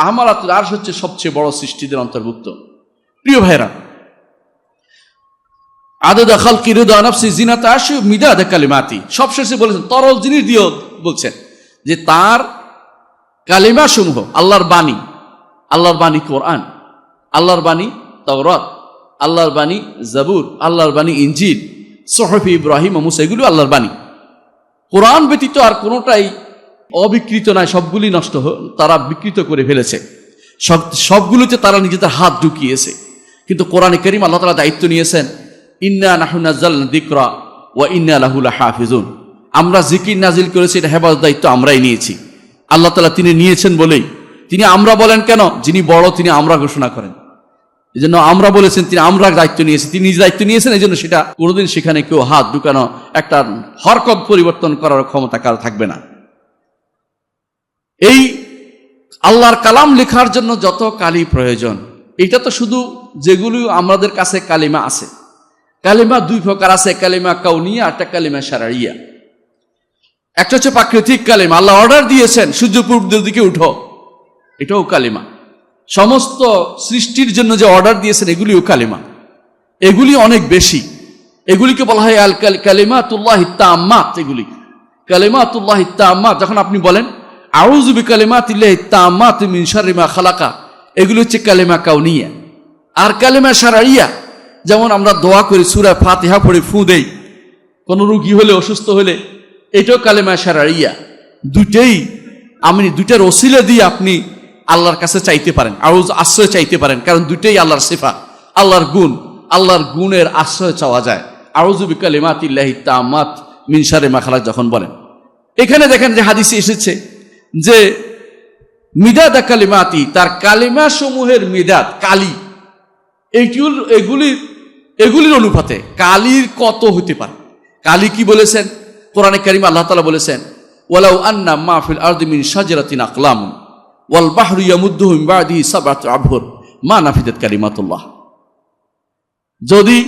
হামালাতুল আরশ হচ্ছে সবচেয়ে বড় সৃষ্টিদের অন্তর্ভুক্ত। প্রিয় ভাইরা, আদাদা খালকি রিদা নাফসি জিনাতা আরশি মিদাদা কালিমাতি, সবশেষে বলেছেন তরল জিনিস দিয়েও বলছেন যে তার কালিমা সমূহ, আল্লাহর বাণী, আল্লাহর বাণী কোরআন, আল্লাহর বাণী তাওরাত, আল্লাহর বাণী জাবুর, আল্লাহর বাণী ইনজিল, সুহফ ইব্রাহিম ও মুসা, এগুলো আল্লাহর বাণী। কোরআন ব্যতীত আর কোনোটাই অবিকৃত নয়, সবগুলি নষ্ট তারা বিকৃত করে ফেলেছে, সবগুলোতে তারা নিজেদের হাত ঢুকিয়েছে। কিন্তু কোরআনে কারীম আল্লাহ তাআলা দায়িত্ব নিয়েছেন, ইন্না নাহনু নাযালনা যিকরা ওয়া ইন্না লাহু লাহাফিজুন, আমরা জিকির নাজিল করেছি, এটা হেফাজত দায়িত্ব আমরাই নিয়েছি। আল্লাহ তাআলা তিনি নিয়েছেন বলেই তিনি আমরা বলেন কেন? যিনি বড় তিনি আমরা ঘোষণা করেন, এই জন্য আমরা বলেছেন, তিনি আমরা দায়িত্ব নিয়েছি, তিনি নিজে দায়িত্ব নিয়েছেন। এই জন্য সেটা কোনোদিন সেখানে কেউ হাত ঢুকানো, একটা হরকত পরিবর্তন করার ক্ষমতা কারো থাকবে না। এই আল্লাহর কালাম লেখার জন্য যত কালি প্রয়োজন, এটা তো শুধু যেগুলো আমাদের কাছে কালিমা আছে। কালিমা 2 প্রকার আছে, কালিমা কাউনিয়া, একটা কালিমা শারঈয়া। একটা হচ্ছে প্রাকৃতিক কালিমা, আল্লাহ অর্ডার দিয়েছেন সূর্য পূর্ব দিকে উঠো, এটাও কালিমা। সমস্ত সৃষ্টির জন্য যে অর্ডার দিয়েছেন এগুলিও কালিমা, এগুলি অনেক বেশি। এগুলিকে বলা হয় আল কালিমাতুল্লাহি তাম্মাত। এগুলি কালিমাতুল্লাহি তাম্মাত। যখন আপনি বলেন আউযু বিকালিমাতিল্লাহি তাম্মাতি মিন শাররি মা খালাকা, এগুলি হচ্ছে কালিমা কাউনিয়া। আর কালিমা শারঈয়া, যেমন আমরা দোয়া করি, সূরা ফাতিহা পড়ে ফু দেই কোনো রোগী হলে, অসুস্থ হলে, এটাও কালিমা শারঈয়া। দুইটার ওসিলা দিয়ে আপনি আল্লাহর কাছে চাইতে পারেন, আশ্রয় চাইতে পারেন, কারণ দুইটাই আল্লাহর সিফাত, আল্লাহর গুণ, আল্লাহর গুণের আশ্রয় চাওয়া যায়। আউযু বিকালিমাতিল্লাহি তাম্মাত মিন শাররি মা খালাক যখন বলেন। এখানে দেখেন যে হাদিসে এসেছে যে মিদাদা কালিমাতি, তার কালিমা সমূহের মিদাদ, কালি, এগুলির অনুপাতে কালির কত হতে পারে। কালি কি বলেছেন কোরআনে কারীমে? আল্লাহ তাআলা বলেছেন, ওয়ালাউ আন্না মা ফিল আরদি মিন শাজারাতিন আকলামুন ওয়াল বাহরু ইয়ামুদ্দুহু মিন বা'দিহি সাবআতু আবহুর মা নাফিদাত কালিমাতুল্লাহ। যদি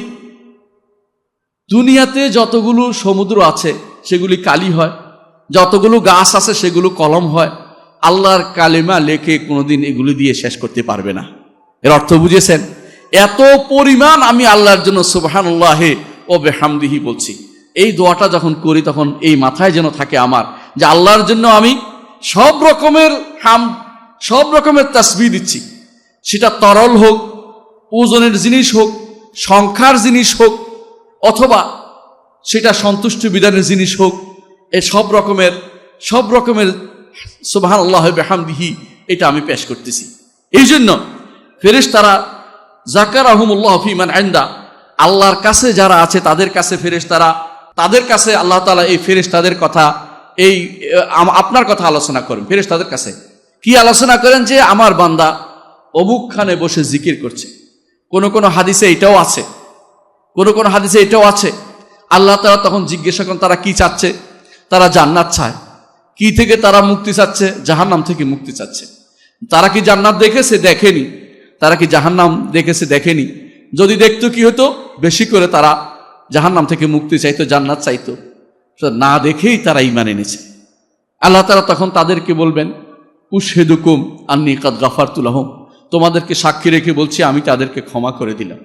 দুনিয়াতে যতগুলো সমুদ্র আছে সেগুলি কালি হয়, যতগুলো গাছ আছে সেগুলো কলম হয়, আল্লাহর কালিমা লেখে কোনোদিন এগুলি দিয়ে শেষ করতে পারবে না। এর অর্থ বুঝেছেন? এত পরিমাণ আমি আল্লাহর জন্য সুবহানাল্লাহি ওয়া বিহামদিহি বলছি। এই দোয়াটা যখন করি তখন এই মাথায় যেন থাকে আমার যে আল্লাহর জন্য আমি সব রকমের সব রকমের তাসবিহ দিচ্ছি, সেটা তরল হোক, ওজনের জিনিস হোক, সংখ্যার জিনিস হোক, অথবা সেটা সন্তুষ্টি বিধানের জিনিস হোক, এই সব রকমের সুবহানাল্লাহি ওয়া বিহামদিহি এটা আমি পেশ করতেছি। এই জন্য ফেরেশতারা যাকারাহুমুল্লাহু ফি মান ইনদা, আল্লাহর কাছে যারা আছে তাদের কাছে ফেরেশতারা, তাদের কাছে আল্লাহ তাআলা এই ফেরেশতাদের কথা, এই আপনার কথা আলোচনা করেন। ফেরেশতাদের কাছে কি আলোচনা করেন? যে আমার বান্দা অমুকখানে বসে জিকির করছে। কোন হাদিসে এটাও আছে, কোন হাদিসে এটাও আছে। আল্লাহ তাআলা তখন জিজ্ঞাসা করেন তারা কি চাচ্ছে? তারা জান্নাত চায়। কি থেকে তারা মুক্তি চাচ্ছে? জাহান্নাম থেকে মুক্তি চাচ্ছে। তারা কি জান্নাত দেখেছে? দেখেনি। তারা কি জাহান্নাম দেখেছে? দেখেনি। যদি দেখতো কি হতো? বেশি করে তারা জাহান্নাম থেকে মুক্তি চাইতো, জান্নাত চাইতো। না দেখেই তারা ঈমান এনেছে। আল্লাহ তাআলা তখন তাদেরকে বলবেন, উশহিদুকুম আন্নী কাদ গাফারতু লাহুম, তোমাদেরকে সাক্ষী রেখে বলছি আমি তাদেরকে ক্ষমা করে দিলাম।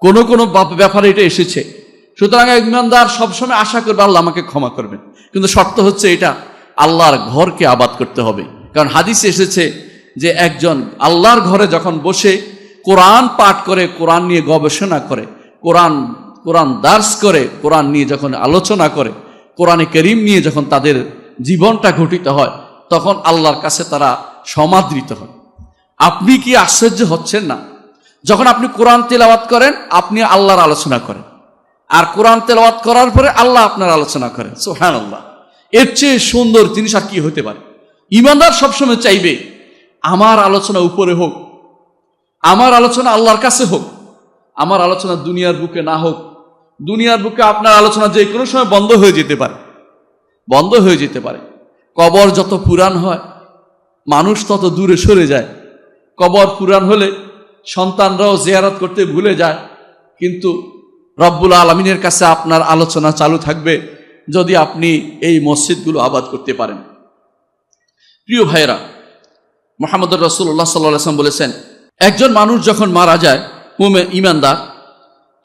কোনো কোনো ব্যাপারে এটা এসেছে। সুতরাং ইমানদার সবসময় আশা করবে আল্লাহ আমাকে ক্ষমা করবেন, কিন্তু শর্ত হচ্ছে এটা আল্লাহর ঘরকে আবাদ করতে হবে। কারণ হাদিসে এসেছে যে একজন আল্লাহর ঘরে যখন বসে কোরআন পাঠ করে, কোরআন নিয়ে গবেষণা করে, কোরআন দার্স করে, কোরআন নিয়ে যখন আলোচনা করে, কোরআনে কারীম নিয়ে যখন তাদের জীবনটা গঠিত হয়, তখন আল্লাহর কাছে তারা সমাদৃত হয়। আপনি কি আশ্চর্য হচ্ছেন না? যখন আপনি কোরআন তেলাওয়াত করেন, আপনি আল্লাহর আলোচনা করেন, আর কোরআন তেলাওয়াত করার পরে আল্লাহ আপনার আলোচনা করেন। সুবহানাল্লাহ, এর চেয়ে সুন্দর জিনিস আর কি হতে পারে? ঈমানদার সবসময় চাইবে আমার আলোচনা উপরে হোক, আমার আলোচনা আল্লাহর কাছে হোক, আমার আলোচনা দুনিয়ার বুকে না হোক। দুনিয়ার বুকে আপনার আলোচনা যে কোনো সময় বন্ধ হয়ে যেতে পারে, বন্ধ হয়ে যেতে পারে। কবর যত পুরান হয় মানুষ তত দূরে সরে যায়। কবর পুরান হলে সন্তানরাও জিয়ারত করতে ভুলে যায়, কিন্তু রব্বুল আলামিনের কাছে আপনার আলোচনা চালু থাকবে যদি আপনি এই মসজিদগুলো আবাদ করতে পারেন। প্রিয় ভাইরা, মুহাম্মদুর রাসূলুল্লাহ সাল্লাল্লাহু আলাইহি ওয়াসাল্লাম বলেছেন, একজন মানুষ যখন মারা যায় ঈমানদার,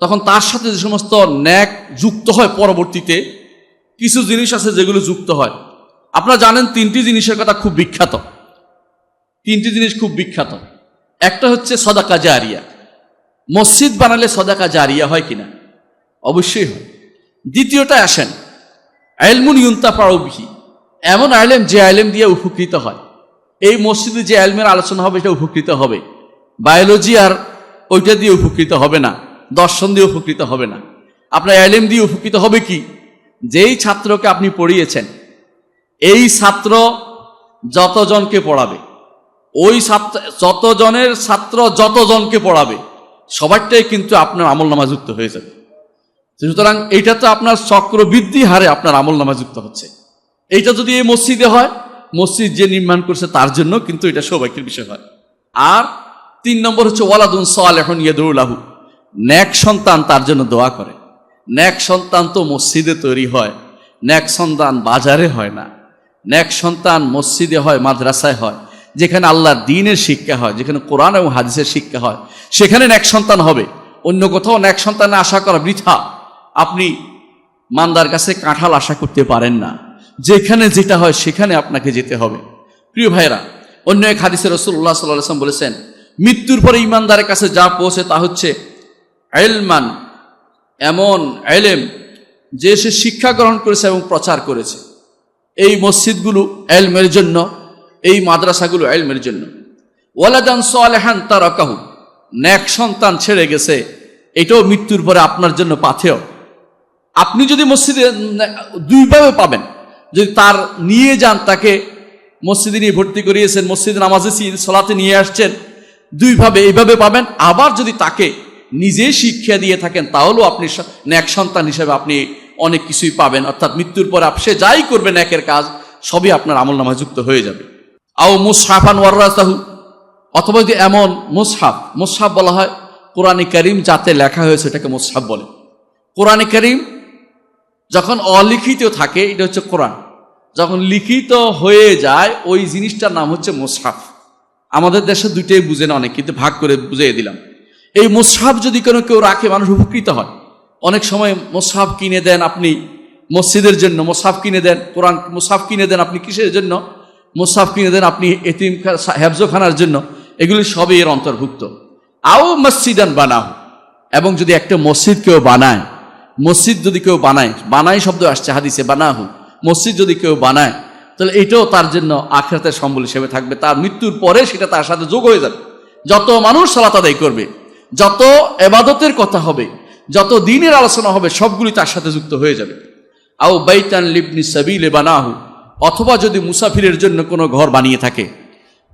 তখন তার সাথে যে সমস্ত ন্যাক যুক্ত হয়, পরবর্তীতে কিছু জিনিস আছে যেগুলো যুক্ত হয়। আপনারা জানেন তিনটি জিনিসের কথা খুব বিখ্যাত, তিনটি জিনিস খুব বিখ্যাত। একটা হচ্ছে সদাকা জারিয়া। মসজিদ বানালে সদাকা জারিয়া হয় কিনা? অবশ্যই হয়। দ্বিতীয়টা আসেন ইলমুন ইউনতাফাউ বিহি, এমন আলেম যে আলেম দিয়ে উপকৃত হয়। এই মসজিদে যে আলেমের আলোচনা হবে এটা উপকৃত হবে, বায়োলজি আর ওইটা দিয়ে উপকৃত হবে না, দর্শন দিয়ে উপকৃত হবে না। আপনার আলেম দিয়ে উপকৃত হবে কি? যেই ছাত্রকে আপনি পড়িয়েছেন, এই ছাত্র যতজনকে পড়াবে, ওই ছাত্র যতজনের ছাত্র যতজনকে পড়াবে, সবারটাই কিন্তু আপনার আমলনামা যুক্ত হয়ে যাবে। সুতরাং এইটা তো আপনার চক্রবৃদ্ধি হারে আপনার আমলনামা যুক্ত হচ্ছে। এইটা যদি এই মসজিদে হয়, মসজিদ যে নির্মাণ করছে তার জন্য কিন্তু এটা সৌভাগ্যের বিষয় হয়। আর 3 নম্বর হচ্ছে ওয়ালাদুন সালেহুন ইয়াদউ লাহু, নেক সন্তান তার জন্য দোয়া করে। নেক সন্তান তো মসজিদে তৈরি হয়, নেক সন্তান বাজারে হয় না। নেক সন্তান মসজিদে হয়, মাদ্রাসায় হয়, যেখানে আল্লাহর দ্বীনের শিক্ষা হয়, যেখানে কোরআন এবং হাদিসের শিক্ষা হয়, সেখানে নেক সন্তান হবে। অন্য কোথাও নেক সন্তানের আশা করা বৃথা। আপনি মান্দার কাছে কাঁঠাল আশা করতে পারেন না, যেখানে যেটা হয় সেখানে আপনাকে যেতে হবে। প্রিয় ভাইরা, অন্য এক হাদিসে রাসূলুল্লাহ সাল্লাল্লাহু আলাইহি ওয়াসাল্লাম বলেছেন, মৃত্যুর পরে ইমানদারের কাছে যা পৌঁছে তা হচ্ছে ইলমান, এমন ইলম যে সে শিক্ষা গ্রহণ করেছে এবং প্রচার করেছে। এই মসজিদগুলো ইলমের জন্য, এই মাদ্রাসাগুলো ইলমের জন্য। ওয়ালাদান সালেহান তারাকাহু, নেক সন্তান ছেড়ে গেছে, এটাও মৃত্যুর পরে আপনার জন্য পাথেয়। আপনি যদি মসজিদে দুইভাবে পাবেন, যদি তার নিয়ে যান, তাকে মসজিদে নিয়ে ভর্তি করিয়েছেন, মসজিদে নামাজে সালাতে নিয়ে আসছেন, দুইভাবে এইভাবে পাবেন। আবার যদি তাকে নিজে শিক্ষা দিয়ে থাকেন, তাহলেও আপনি নেক সন্তান হিসেবে আপনি অনেক কিছুই পাবেন। অর্থাৎ মৃত্যুর পরে সে যাই করবে নেকের কাজ, সবই আপনার আমলনামায় যুক্ত হয়ে যাবে। আও মুসহাফান ওয়ারাসাহু, অথবা যদি এমন মুসহাফ, মুসহাফ বলা হয় কোরআনে কারীম যাতে লেখা হয়েছে এটাকে মুসহাফ বলে। কোরআনে কারীম যখন অলিখিত থাকে এটা হচ্ছে কোরআন, যখন লিখিত হয়ে যায় ওই জিনিসটার নাম হচ্ছে মুসহাফ। আমাদের দেশে দুইটাই বুঝে না অনেক, কিন্তু ভাগ করে বুঝিয়ে দিলাম। এই মুসহাফ যদি কেউ রাখে, মানুষ উপকৃত হয়। অনেক সময় মুসহাফ কিনে দেন আপনি মসজিদের জন্য, মুসহাফ কিনে দেন, কোরআন মুসহাফ কিনে দেন আপনি কিসের জন্য? মুসহাফ কিনে দেন আপনি এতিম হেফজখানার জন্য। এগুলি সবই এর অন্তর্ভুক্ত। আও মসজিদান বানাহু, এবং যদি একটা মসজিদ কেউ বানায়, মসজিদ যদি কেউ বানায়, বানাই শব্দ আসছে হাদিসে, বানাহু, মসজিদ যদি কেউ বানায়, তাহলে এটাও তার জন্য আখিরাতের সম্বল হিসেবে থাকবে। তার মৃত্যুর পরে সেটা তার সাথে যোগ হয়ে যাবে। যত মানুষ সালাত আদায় করবে, যত ইবাদতের কথা হবে, যত দ্বীনের আলোচনা হবে, সবগুলি তার সাথে যুক্ত হয়ে যাবে। আও বাইতান লিবনি সাবিলে বানাহু, অথবা যদি মুসাফিরের জন্য কোনো ঘর বানিয়ে থাকে।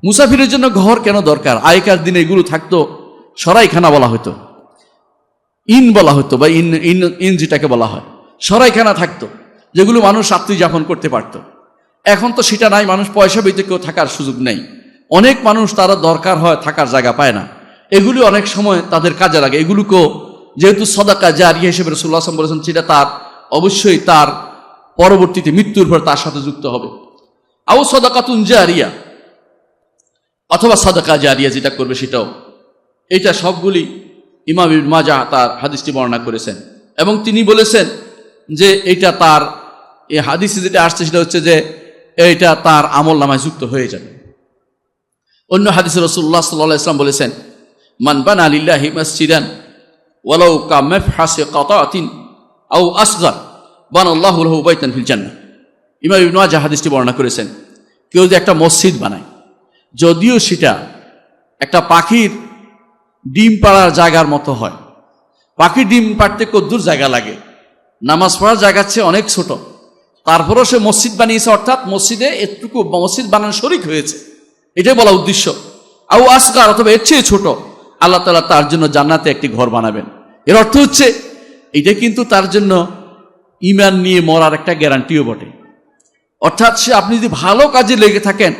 মুসাফিরের জন্য ঘর কেন দরকার? আগেকার দিনে এগুলো থাকতো সরাইখানা বলা হতো, ইন বলা হতো, বা ইন যেটাকে বলা হয়, সরাইখানা থাকতো, যেগুলো মানুষ রাত্রি যাপন করতে পারত। এখন তো সেটা নাই, মানুষ পয়সা পেতে কেউ থাকার সুযোগ নেই। অনেক মানুষ তারা দরকার হয় থাকার জায়গা পায় না, এগুলি অনেক সময় তাদের কাজে লাগে। এগুলোকেও যেহেতু সদাকা জারিয়া হিসেবে রাসূলুল্লাহ সাল্লাল্লাহু আলাইহি ওয়াসাল্লাম বলেছেন, সেটা তার অবশ্যই তার পরবর্তীতে মৃত্যুর পর তার সাথে যুক্ত হবে। আও সাদাকাতুন জারিয়া, অথবা সাদাকা জারিয়া যেটা করবে সেটাও। এটা সবগুলি ইমাম ইবনে মাজাহ তার হাদিসটি বর্ণনা করেছেন এবং তিনি বলেছেন যে এটা তার এই হাদিসে যেটা আসছে সেটা হচ্ছে যে এইটা তার আমল নামায় যুক্ত হয়ে যাবে। অন্য হাদিসে রাসূলুল্লাহ সাল্লাল্লাহু আলাইহি ওয়াসাল্লাম বলেছেন, মান বানা লিল্লাহি মাসজিদান ওয়ালাউ কামাফহাসি কাতাতিন আও আসগার বানাল্লাহু লাহু বাইতান ফিল জান্নাহ। ইমাম ইবনে মাজাহ হাদিসটি বর্ণনা করেছেন, কেউ যদি একটা মসজিদ বানায়, যদিও সেটা একটা পাখির ডিম পাড়ার জায়গার মতো হয়, পাখির ডিম পাড়তে কদ্দুর জায়গা লাগে, নামাজ পড়ার জায়গার চেয়ে অনেক ছোট, তারপরও সে মসজিদ বানিয়েছে, অর্থাৎ মসজিদে এতটুকু মসজিদ বানানোর শরিক হয়েছে, এটাই বলা উদ্দেশ্য। আও আসগার, অথবা এর চেয়ে ছোট, আল্লাহ তাআলা তার জন্য জান্নাতে একটি ঘর বানাবেন। এর অর্থ হচ্ছে এটা কিন্তু তার জন্য ঈমান নিয়ে মরার একটা গ্যারান্টিও বটে। অর্থাৎ সে আপনি যদি ভালো কাজে লেগে থাকেন,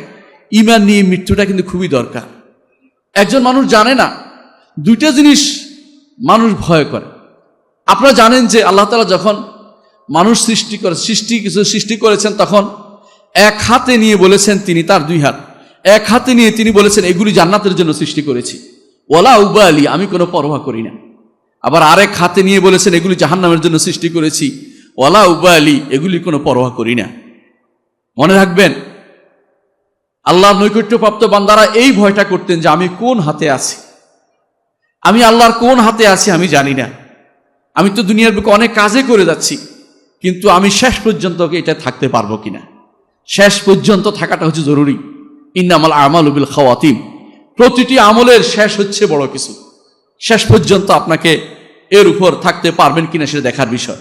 ঈমান নিয়ে মৃত্যুটা কিন্তু খুবই দরকার। একজন মানুষ জানে না, দুইটা জিনিস মানুষ ভয় করে। আপনারা জানেন যে আল্লাহ তাআলা যখন মানুষ সৃষ্টি করেছেন, তখন এক হাতে নিয়ে বলেছেন, তিনি তার দুই হাত এক হাতে নিয়ে তিনি বলেছেন এগুলি জান্নাতের জন্য সৃষ্টি করেছি, ওয়ালা উবালি, আমি কোনো পরোয়া করি না। আবার আরেক হাতে নিয়ে বলেছেন এগুলি জাহান্নামের জন্য সৃষ্টি করেছি, ওয়ালা উবালি, এগুলি কোনো পরোয়া করি না। মনে রাখবেন, আল্লাহর নৈকট্যপ্রাপ্ত বান্দারা এই ভয়টা করতেন যে আমি কোন হাতে আছি, আমি আল্লাহর কোন হাতে আছি আমি জানি না। আমি তো দুনিয়ার বুকে অনেক কাজে করে যাচ্ছি, কিন্তু আমি শেষ পর্যন্ত এটা থাকতে পারবো কিনা। শেষ পর্যন্ত থাকাটা হচ্ছে জরুরি। ইন্নামাল আমালু বিল খাওয়াতিম, প্রতিটি আমলের শেষ হচ্ছে বড় কিছু। শেষ পর্যন্ত আপনাকে এর উপর থাকতে পারবেন কিনা সেটা দেখার বিষয়।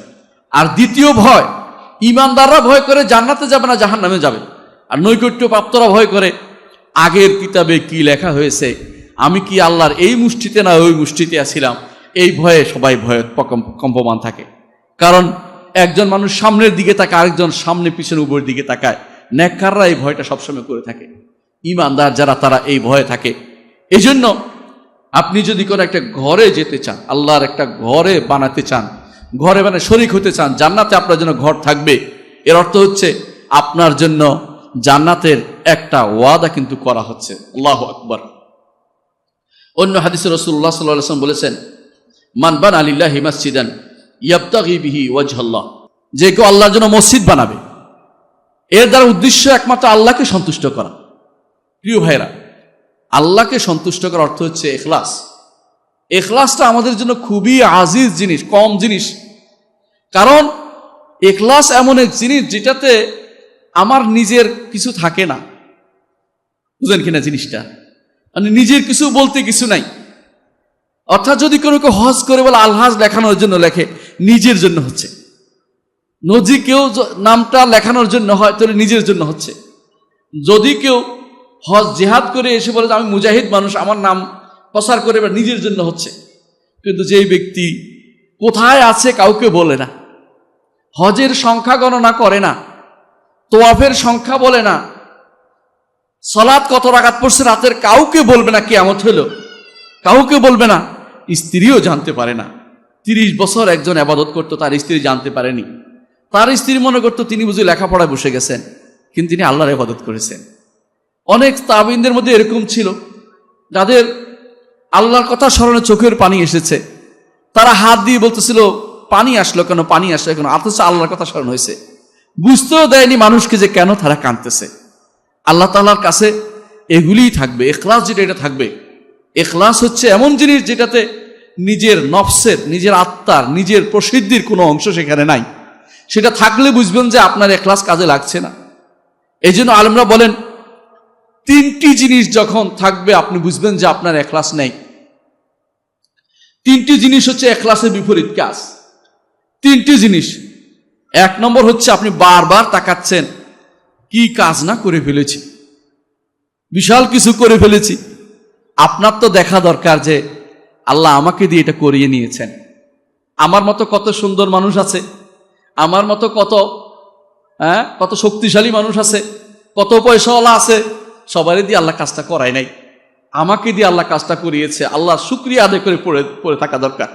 আর দ্বিতীয় ভয়, ঈমানদাররা ভয় করে জান্নাতে যাবে না জাহান্নামে যাবে, আর নৈকট্যপ্রাপ্তরা ভয় করে আগের কিতাবে কি লেখা হয়েছে, আমি কি আল্লাহর এই মুষ্টিতে না ওই মুষ্টিতে আছিলাম। এই ভয়ে সবাই ভয়ে কম্পমান থাকে। কারণ একজন মানুষ সামনের দিকে তাকায়, আরেকজন সামনে পিছনে উপরের দিকে তাকায়। নেককাররা এই ভয়টা সবসময় করে থাকে, ঈমানদার যারা তারা এই ভয়ে থাকে। এই জন্য আপনি যদি কোনো একটা ঘরে যেতে চান, আল্লাহর একটা ঘরে বানাতে চান, ঘরে মানে শরীক হতে চান, জান্নাতে আপনার জন্য ঘর থাকবে, এর অর্থ হচ্ছে আপনার জন্য জান্নাতের একটা ওয়াদা কিন্তু করা হচ্ছে। আল্লাহু আকবার। অন্য হাদিসে রাসূলুল্লাহ সাল্লাল্লাহু আলাইহি ওয়াসাল্লাম বলেছেন, মান বানা লিল্লাহি মাসজিদান ইয়াবতাগি বিহি ওয়াজহাল্লাহ, যে কেউ আল্লাহর জন্য মসজিদ বানাবে, এর দ্বারা উদ্দেশ্য একমাত্র আল্লাহকে সন্তুষ্ট করা। প্রিয় ভাইরা, আল্লাহকে সন্তুষ্ট করার অর্থ হচ্ছে ইখলাস। ইখলাসটা আমাদের জন্য খুবই আজিজ জিনিস, কম জিনিস। কারণ ইখলাস এমন এক জিনিস যেটাতে আমার নিজের কিছু থাকে না। বুঝলেন কিনা জিনিসটা? মানে নিজের কিছু বলতে কিছু নাই। অর্থাৎ যদি কোনো কেউ হজ করে বলে আলহাজ লেখানোর জন্য লেখে, নিজের জন্য হচ্ছে। নজি কেউ নামটা লেখানোর জন্য হয়, তাহলে নিজের জন্য হচ্ছে। যদি কেউ হজ জিহাদ করে এসে বলে আমি মুজাহিদ মানুষ, আমার নাম প্রচার করে, এবার নিজের জন্য হচ্ছে। কিন্তু যেই ব্যক্তি কোথায় আছে কাউকে বলে না, হজের সংখ্যা গণনা করে না, তোয়াফের সংখ্যা বলে না, সালাত কত রাকাত পড়ছে রাতের কাউকে বলবে না, কিয়ামত হলো কাউকে বলবে না, স্ত্রীও জানতে পারে না। 30 বছর একজন ইবাদত করতো, তার স্ত্রী জানতে পারেনি। তার স্ত্রী মনে করতো তিনি বুঝি লেখাপড়ায় বসে গেছেন, কিন্তু তিনি আল্লাহর ইবাদত করেছেন। অনেক তাবিনদের মধ্যে এরকম ছিল, যাদের আল্লাহর কথা স্মরণে চোখের পানি এসেছে, তারা হাত দিয়ে বলতেছিল পানি আসলো কেন, পানি আসলো কেন, অথচ আল্লাহর কথা স্মরণ হয়েছে। বুঝতেও দেয়নি মানুষকে যে কেন তারা কাঁদতেছে। আল্লাহ তাআলার কাছে এগুলিই থাকবে। ইখলাস যেটা, এটা থাকবে। ইখলাস হচ্ছে এমন জিনিস যেটাতে নিজের নফসের, নিজের আত্মার, নিজের প্রসিদ্ধির কোনো অংশ সেখানে নাই। সেটা থাকলে বুঝবেন যে আপনার ইখলাস কাজে লাগছে না। এই জন্য আলেমরা বলেন 3টি জিনিস যখন থাকবে আপনি বুঝবেন যে আপনার ইখলাস নেই। 3টি জিনিস হচ্ছে ইখলাসের বিপরীত কাজ। 3টি জিনিস। 1 নম্বর হচ্ছে আপনি বারবার তাকাচ্ছেন কি কাজ না করে ফেলেছি, বিশাল কিছু করে ফেলেছি। আপনার তো দেখা দরকার যে আল্লাহ আমাকে দিয়ে এটা করিয়ে নিয়েছেন। আমার মতো কত সুন্দর মানুষ আছে, আমার মতো কত শক্তিশালী মানুষ আছে, কত পয়সাওয়ালা আছে, সবারই দিয়ে আল্লাহ কাজটা করায় নাই, আমাকে দিয়ে আল্লাহ কাজটা করিয়েছে। আল্লাহর শুকরিয়া আদায় করে পড়ে থাকা দরকার।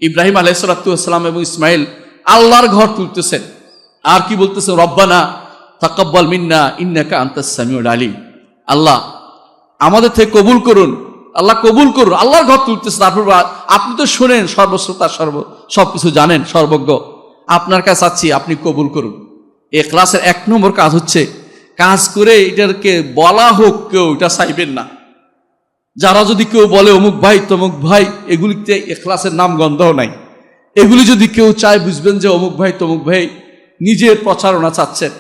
ইব্রাহিম আলাইহিস সালাতু ওয়াস সালাম এবং ইসমাইল আল্লাহর ঘর তুলতেছেন, আর কি বলতেছেন, রব্বানা তাকাব্বাল মিন্না ইন্নাকা আনতাস সামিউল আলিম। আল্লাহ আমাদের থেকে কবুল করুন, আল্লাহ কবুল করুন। আল্লাহর ঘর তুলতেছে, তারপর আপনি তো শোনেন, সর্বশ্রোতা, সবকিছু জানেন, সর্বজ্ঞ। আপনার কাছে চাচ্ছি আপনি কবুল করুন। ইখলাসের 1 নম্বর কাজ হচ্ছে, কাজ করে এটাকে বলা হোক কেউ এটা চাইবেন না। যারা যদি কেউ বলে অমুক ভাই তমুক ভাই, এগুলিতে ইখলাসের নাম গন্ধও নাই। এগুলি যদি কেউ চায়, বুঝবেন যে অমুক ভাই তমুক ভাই নিজের প্রচারণা চাচ্ছেন।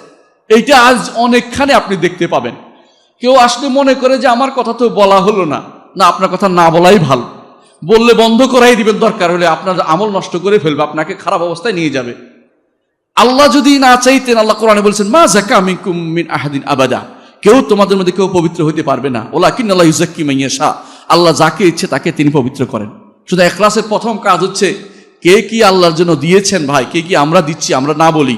এইটা আজ অনেকখানে আপনি দেখতে পাবেন। কেউ আসলে মনে করে যে আমার কথা তো বলা হলো না, না, আপনার কথা না বলাই ভালো। বললে বন্ধ করাই দিবেন, দরকার হলে আপনার আমল নষ্ট করে ফেলবে, আপনাকে খারাপ অবস্থায় নিয়ে যাবে। আল্লাহ যদি না চাইতেন, আল্লাহ কোরআনে বলছেন, মা যাকা মিনকুম মিন আহাদিন আবাদা, কেউ তোমাদের মধ্যে কেউ পবিত্র হতে পারবে না। ওয়ালাকিন্নাল্লাহু ইউযাক্কি মান ইয়াশা, আল্লাহ যাকে ইচ্ছে তাকে তিনি পবিত্র করেন। শুধু ইখলাসের প্রথম কাজ হচ্ছে, কে কি আল্লাহর জন্য দিয়েছেন ভাই, কে কি আমরা দিচ্ছি, আমরা না বলি।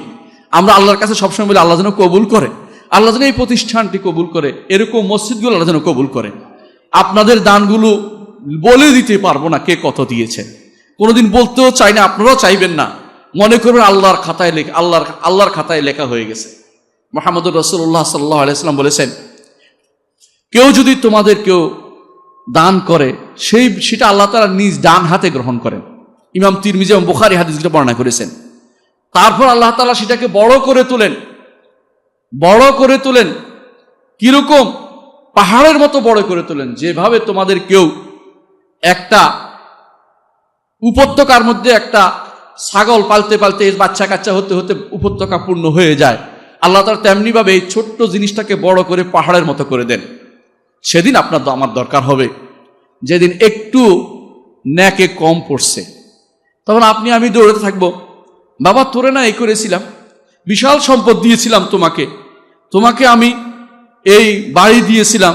আমরা আল্লাহর কাছে সবসময় বলি আল্লাহ যেন কবুল করে, আল্লাহ যেন এই প্রতিষ্ঠানটি কবুল করে, এরকম মসজিদগুলো আল্লাহ যেন কবুল করে। আপনাদের দানগুলো বলে দিতে পারবো না কে কত দিয়েছেন, কোনোদিন বলতেও চাই না, আপনারাও চাইবেন না। মনে করবেন আল্লাহর খাতায় লেখা, আল্লাহর খাতায় লেখা হয়ে গেছে। মুহাম্মদুর রাসূলুল্লাহ সাল্লাল্লাহু আলাইহি ওয়াসাল্লাম বলেছেন, কেউ যদি তোমাদের কেউ দান করে, সেটা আল্লাহ তাআলা নিজ ডান হাতে গ্রহণ করেন। ইমাম তিরমিজি এবং বুখারী হাদিসটা বর্ণনা করেছেন। তারপর আল্লাহ তাআলা সেটাকে বড় করে তোলেন। কিরকম? পাহাড়ের মতো বড় করে তোলেন। যেভাবে তোমাদের কেউ একটা উপত্যকার মধ্যে একটা ছাগল পালতে পালতে এর বাচ্চা কাচ্চা হতে হতে উপত্যকা পূর্ণ হয়ে যায়, আল্লাহ তাআলা তেমনি ভাবে এই ছোট্ট জিনিসটাকে বড় করে পাহাড়ের মতো করে দেন। সেদিন আপনার আমার দরকার হবে, যেদিন একটু ন্যাকে কম পড়ছে, তখন আপনি আমি দৌড়াতে থাকবো, বাবা তোরে না এই করেছিলাম, বিশাল সম্পদ দিয়েছিলাম তোমাকে আমি এই বাড়ি দিয়েছিলাম,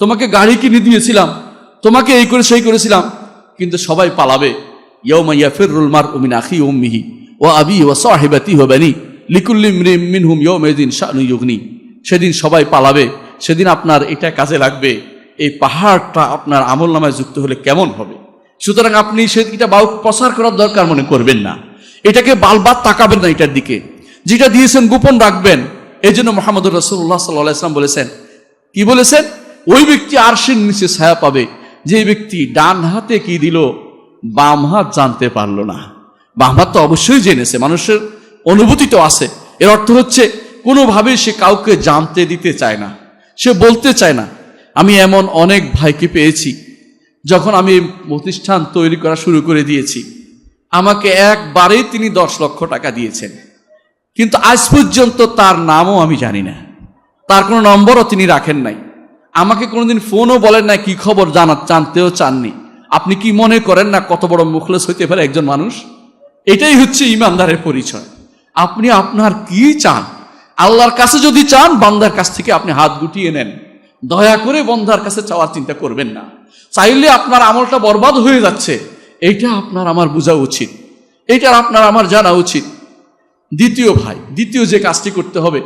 তোমাকে গাড়ি কিনে দিয়েছিলাম, তোমাকে এই করে সেই করেছিলাম, কিন্তু সবাই পালাবে। ইয়াউমা ইয়াফিরুল মারউ মিন আখিহি ওয়া উম্মিহি ওয়া আবিহি ওয়া সাহিবাতিহি ওয়া বানি লিকুল্লি ইমরিইন মিনহুম ইয়াউমাইযিন শা'নুন ইউগনি। সেদিন সবাই পালাবে, সেদিন আপনার এটা কাজে লাগবে। এই পাহাড়টা আপনার আমলনামায় যুক্ত হলে কেমন হবে? সুতরাং আপনি সেটা প্রচার করার দরকার মনে করবেন না, এটাকে বারবার তাকাবেন না, এটার দিকে। যেটা দিয়েছেন গোপন রাখবেন। এই জন্য মুহাম্মদুর রাসূলুল্লাহ সাল্লাল্লাহু আলাইহি ওয়াসাল্লাম বলেছেন, কি বলেছেন? ওই ব্যক্তি আরশের নিচে ছায়া পাবে যে ব্যক্তি ডান হাতে কি দিল, বাম হাত জানতে পারলো না। বাম হাত তো অবশ্যই জেনেছে, মানুষের অনুভূতি তো আছে। এর অর্থ হচ্ছে কোনোভাবে সে কাউকে জানতে দিতে চায় না, সে বলতে চায় না। আমি এমন অনেক ভাইকে পেয়েছি, যখন আমি প্রতিষ্ঠান তৈরি করা শুরু করে দিয়েছি, আমাকে একবারেই তিনি 10 লক্ষ টাকা দিয়েছেন, কিন্তু আজ পর্যন্ত তার নামও আমি জানি না, তার কোনো নম্বরও তিনি রাখেন নাই, আমাকে কোনোদিন ফোনও বলেন না, কি খবর জানতেও চাননি। আপনি কি মনে করেন না কত বড় মুখলেস হইতে পারে একজন মানুষ? এটাই হচ্ছে ইমানদারের পরিচয়। আপনি আপনার কি চান, আল্লাহর কাছে যদি চান, বান্দার কাছ থেকে আপনি হাত গুটিয়ে নেন। দয়া করে বন্দার কাছে চাওয়ার চিন্তা করবেন না। চাইলে আপনার আমলটা বরবাদ হয়ে যাচ্ছে, এইটা আপনার আমার বোঝা উচিত, এইটা আপনার আমার জানা উচিত। দ্বিতীয় যে কাজটি করতে হবে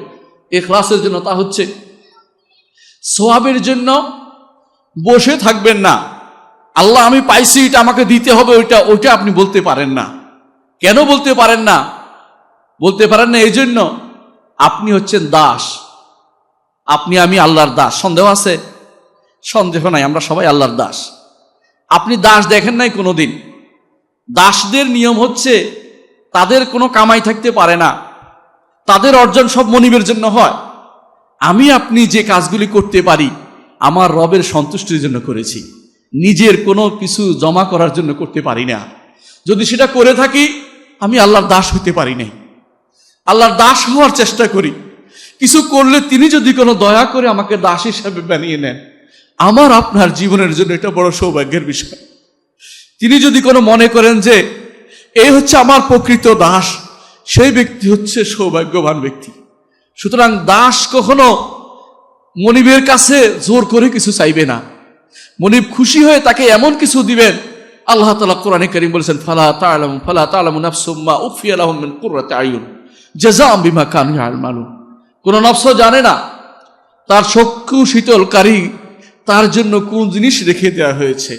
ইখলাসের জন্য, তা হচ্ছে সওয়াবের জন্য বসে থাকবেন না। আল্লাহ আমি পাইছি, এটা আমাকে দিতে হবে, ওইটা আপনি বলতে পারেন না। কেন বলতে পারেন না? এই জন্য আপনি হচ্ছেন দাস। আমি আল্লাহর দাস। সন্দেহ আছে? সন্দেহ নাই, আমরা সবাই আল্লাহর দাস। আপনি দাস দেখেন নাই কোনোদিন? দাসদের নিয়ম হচ্ছে তাদের কোনো কামাই থাকতে পারে না, তাদের অর্জন সব মনিবের জন্য হয়। আপনি যে কাজগুলি করতে পারি, আমার রবের সন্তুষ্টির জন্য করেছি, নিজের কোনো কিছু জমা করার জন্য করতে পারি না। যদি সেটা করে থাকি, আমি আল্লাহর দাস হইতে পারি নাই। আল্লাহর দাস হওয়ার চেষ্টা করি। কিছু করলে তিনি যদি কোনো দয়া করে আমাকে দাস হিসাবে বানিয়ে নেন, আমার আপনার জীবনের জন্য এটা বড় সৌভাগ্যের বিষয়। তিনি যদি কোনো মনে করেন যে এই হচ্ছে আমার প্রকৃত দাস, সেই ব্যক্তি হচ্ছে সৌভাগ্যবান ব্যক্তি। সুতরাং দাস কখনো মনিবের কাছে জোর করে কিছু চাইবে না। মনিব খুশি হয়ে তাকে এমন কিছু দিবেন। আল্লাহ তাআলা কোরআনে কারীম বলেছেন, ফালা তা'লামু নাফসুম মা উখফিয়া লাহুম মিন কুররাতি আয়ুন জাযাআম বিমা কানু ইয়া'মালুন। কোন নফস জানে না তার চক্ষু শীতলকারী তার জন্য কোন জিনিস রেখে দেওয়া হয়েছে।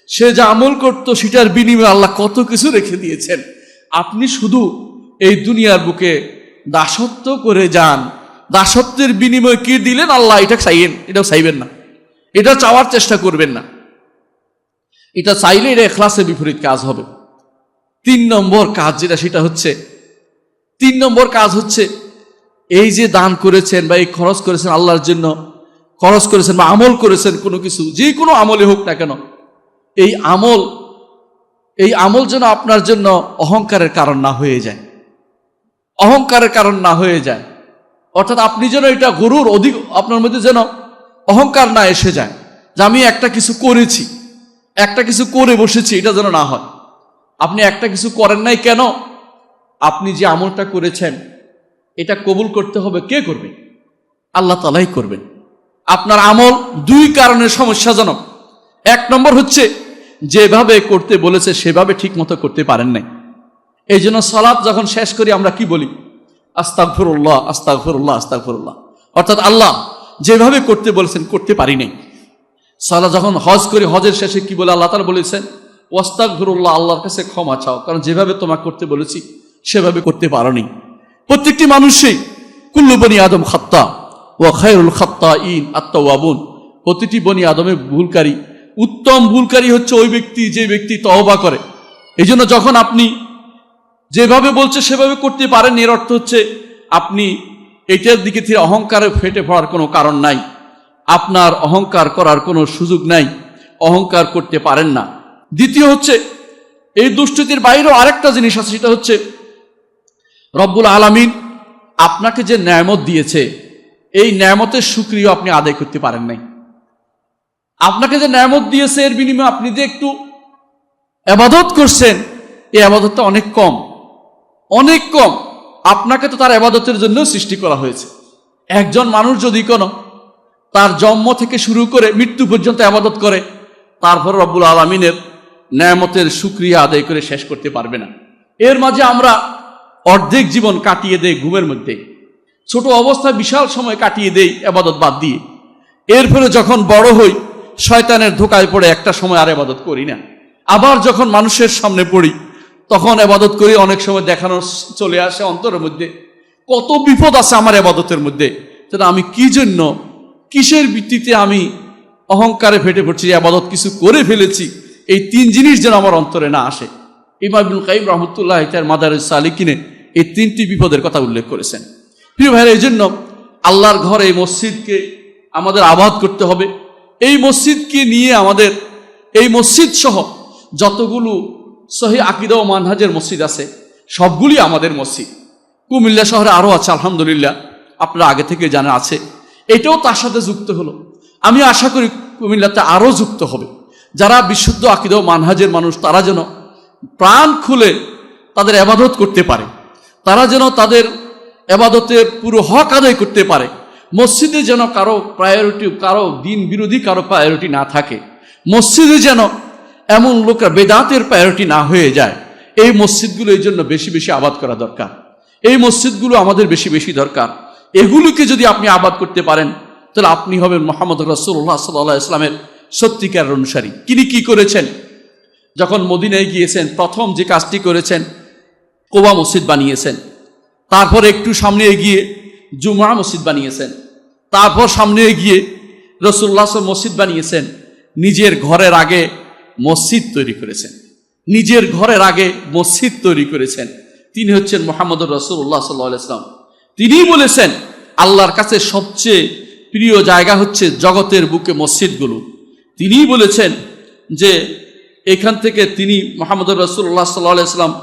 সে যা আমল করত সেটার বিনিময়ে আল্লাহ কত কিছু রেখে দিয়েছেন। আপনি শুধু এই দুনিয়ার বুকে দাসত্ব করে যান, দাসত্বের বিনিময়ে কি দিলেন আল্লাহ, এটা চাইবেন না। এটা চাওয়ার চেষ্টা করবেন না। এটা চাইলে এটা ইখলাসের বিপরীত কাজ হবে। 3 নম্বর কাজ যেটা, সেটা হচ্ছে 3 নম্বর কাজ হচ্ছে এই যে দান করেছেন বা এই খরচ করেছেন আল্লাহর জন্য, খরচ করেছেন বা আমল করেছেন কোনো কিছু, যে কোনো আমলে হোক না কেন, এই আমল যেন আপনার জন্য অহংকারের কারণ না হয়ে যায়, অহংকারের কারণ না হয়ে যায়। অর্থাৎ আপনি যেন এটা গরুর অধিক, আপনার মধ্যে যেন অহংকার না এসে যায় যে আমি একটা কিছু করেছি, একটা কিছু করে বসেছি, এটা যেন না হয়। আপনি একটা কিছু করেন নাই কেন? আপনি যে আমলটা করেছেন এটা কবুল করতে হবে, কে করবে? আল্লাহ তাআলাই করবেন। আপনার আমল 2 কারণে সমস্যাজনক। 1 নম্বর হচ্ছে যেভাবে করতে বলেছে সেভাবে ঠিক মতো করতে পারেন নাই। এই জন্য সালাত যখন শেষ করি আমরা কি বলি? আস্তাগফিরুল্লাহ, আস্তাগফিরুল্লাহ, আস্তাগফিরুল্লাহ। অর্থাৎ আল্লাহ যেভাবে করতে বলেছেন করতে পারি নাই। সালাত যখন হজ করি, হজের শেষে কি বলে? আল্লাহ তাআলা বলেছেন ওয়াস্তাগফিরুল্লাহ, আল্লাহর কাছে ক্ষমা চাও, কারণ যেভাবে তোমাকে করতে বলেছি সেভাবে করতে পারোনি। প্রত্যেকটি মানুষই কুল্লু বনি আদম খাত্তা ওয়া খায়রুল খাত্তাইন আত-তাওয়াবুন। প্রতিটি বনি আদমের ভুলকারী, উত্তম ভুলকারী হচ্ছে ওই ব্যক্তি যে ব্যক্তি তওবা করে। এই জন্য যখন আপনি যেভাবে বলছে সেভাবে করতে পারেন, এর অর্থ হচ্ছে আপনি এটার দিকে থেকে অহংকারে ফেটে পড়ার কোনো কারণ নাই, আপনার অহংকার করার কোনো সুযোগ নাই, অহংকার করতে পারেন না। দ্বিতীয় হচ্ছে এই দুষ্টতির বাইরেও আরেকটা জিনিস আছে, সেটা হচ্ছে রব্বুল আলামিন আপনাকে যে নেয়ামত দিয়েছে এই নেয়ামতের শুকরিয়া আপনি আদায় করতে পারেন নাই। আপনাকে যে নেয়ামত দিয়েছে এর বিনিময়ে আপনি যে একটু ইবাদত করছেন, এই ইবাদতটা অনেক কম, অনেক কম। আপনাকে তো তার ইবাদতের জন্য সৃষ্টি করা হয়েছে। একজন মানুষ যদি কোনো তার জন্ম থেকে শুরু করে মৃত্যু পর্যন্ত ইবাদত করে, তারপর রব্বুল আলামিনের নেয়ামতের শুকরিয়া আদায় করে শেষ করতে পারবে না। এর মাঝে আমরা অর্ধেক জীবন কাটিয়ে দেই ঘুমের মধ্যে, ছোট অবস্থায় বিশাল সময় কাটিয়ে দেই ইবাদত বাদ দিয়ে। এরপরে যখন বড় হই শয়তানের ধোকায় পড়ে একটা সময় আর ইবাদত করি না। আবার যখন মানুষের সামনে পড়ি তখন ইবাদত করি, অনেক সময় দেখানো চলে আসে অন্তরের মধ্যে কত বিপদ আছে আমার ইবাদতের মধ্যে, তাহলে আমি কি জন্য, কিসের ভিত্তিতে আমি অহংকারে ফেটে পড়ছি, ইবাদত কিছু করে ফেলেছি, এই 3 জিনিস যেন আমার অন্তরে না আসে। ইমাম ইবনুল কাইয়িম রাহমাতুল্লাহ তার মাদারিজ সালিকিনে এই 3টি বিপদের কথা উল্লেখ করেছেন। প্রিয় ভাইরা, এই জন্য আল্লাহর ঘর এই মসজিদকে আমাদের আবাদ করতে হবে। এই মসজিদকে নিয়ে আমাদের, এই মসজিদ সহ যতগুলো সহিহ আকীদা ও মানহাজের মসজিদ আছে সবগুলি আমাদের মসজিদ। কুমিল্লা শহরে আরও আছে আলহামদুলিল্লাহ, আপনারা আগে থেকে জানা আছে। এটাও তার সাথে যুক্ত হলো। আমি আশা করি কুমিল্লাতে আরও যুক্ত হবে। যারা বিশুদ্ধ আকীদা ও মানহাজের মানুষ তারা যেন প্রাণ খুলে তাদের ইবাদত করতে পারে, তারা যেন তাদের ইবাদতের পুরো হক আদায় করতে পারে। মসজিদে যেন কারো প্রায়োরিটি, কারো দিন বিরোধী কারো প্রায়োরিটি না থাকে। মসজিদে যেন এমন লোকরা বেদাতের প্রায়োরিটি না হয়ে যায়। এই মসজিদগুলো এই জন্য বেশি বেশি আবাদ করা দরকার। এই মসজিদগুলো আমাদের বেশি বেশি দরকার। এগুলোকে যদি আপনি আবাদ করতে পারেন তাহলে আপনি হবেন মুহাম্মদ রাসূলুল্লাহ সাল্লাল্লাহু আলাইহি ওয়াসাল্লামের সত্যিকার অনুসারী। তিনি কি করেছেন? যখন মদিনায় গিয়েছেন প্রথম যে কাজটি করেছেন কুবা মসজিদ বানিয়েছেন, তারপর একটু সামনে এগিয়ে জুমআ মসজিদ বানিয়েছেন, তারপর সামনে এগিয়ে রাসূলুল্লাহ মসজিদ বানিয়েছেন। নিজের ঘরের আগে মসজিদ তৈরি করেছেন, নিজের ঘরের আগে মসজিদ তৈরি করেছেন। তিনি হচ্ছেন মুহাম্মদুর রাসূলুল্লাহ সাল্লাল্লাহু আলাইহি ওয়াসাল্লাম। তিনিই বলেছেন আল্লাহর কাছে সবচেয়ে প্রিয় জায়গা হচ্ছে জগতের বুকে মসজিদগুলো। তিনিই বলেছেন যে এখান থেকে তিনি মুহাম্মদুর রাসূলুল্লাহ সাল্লাল্লাহু আলাইহি ওয়াসাল্লাম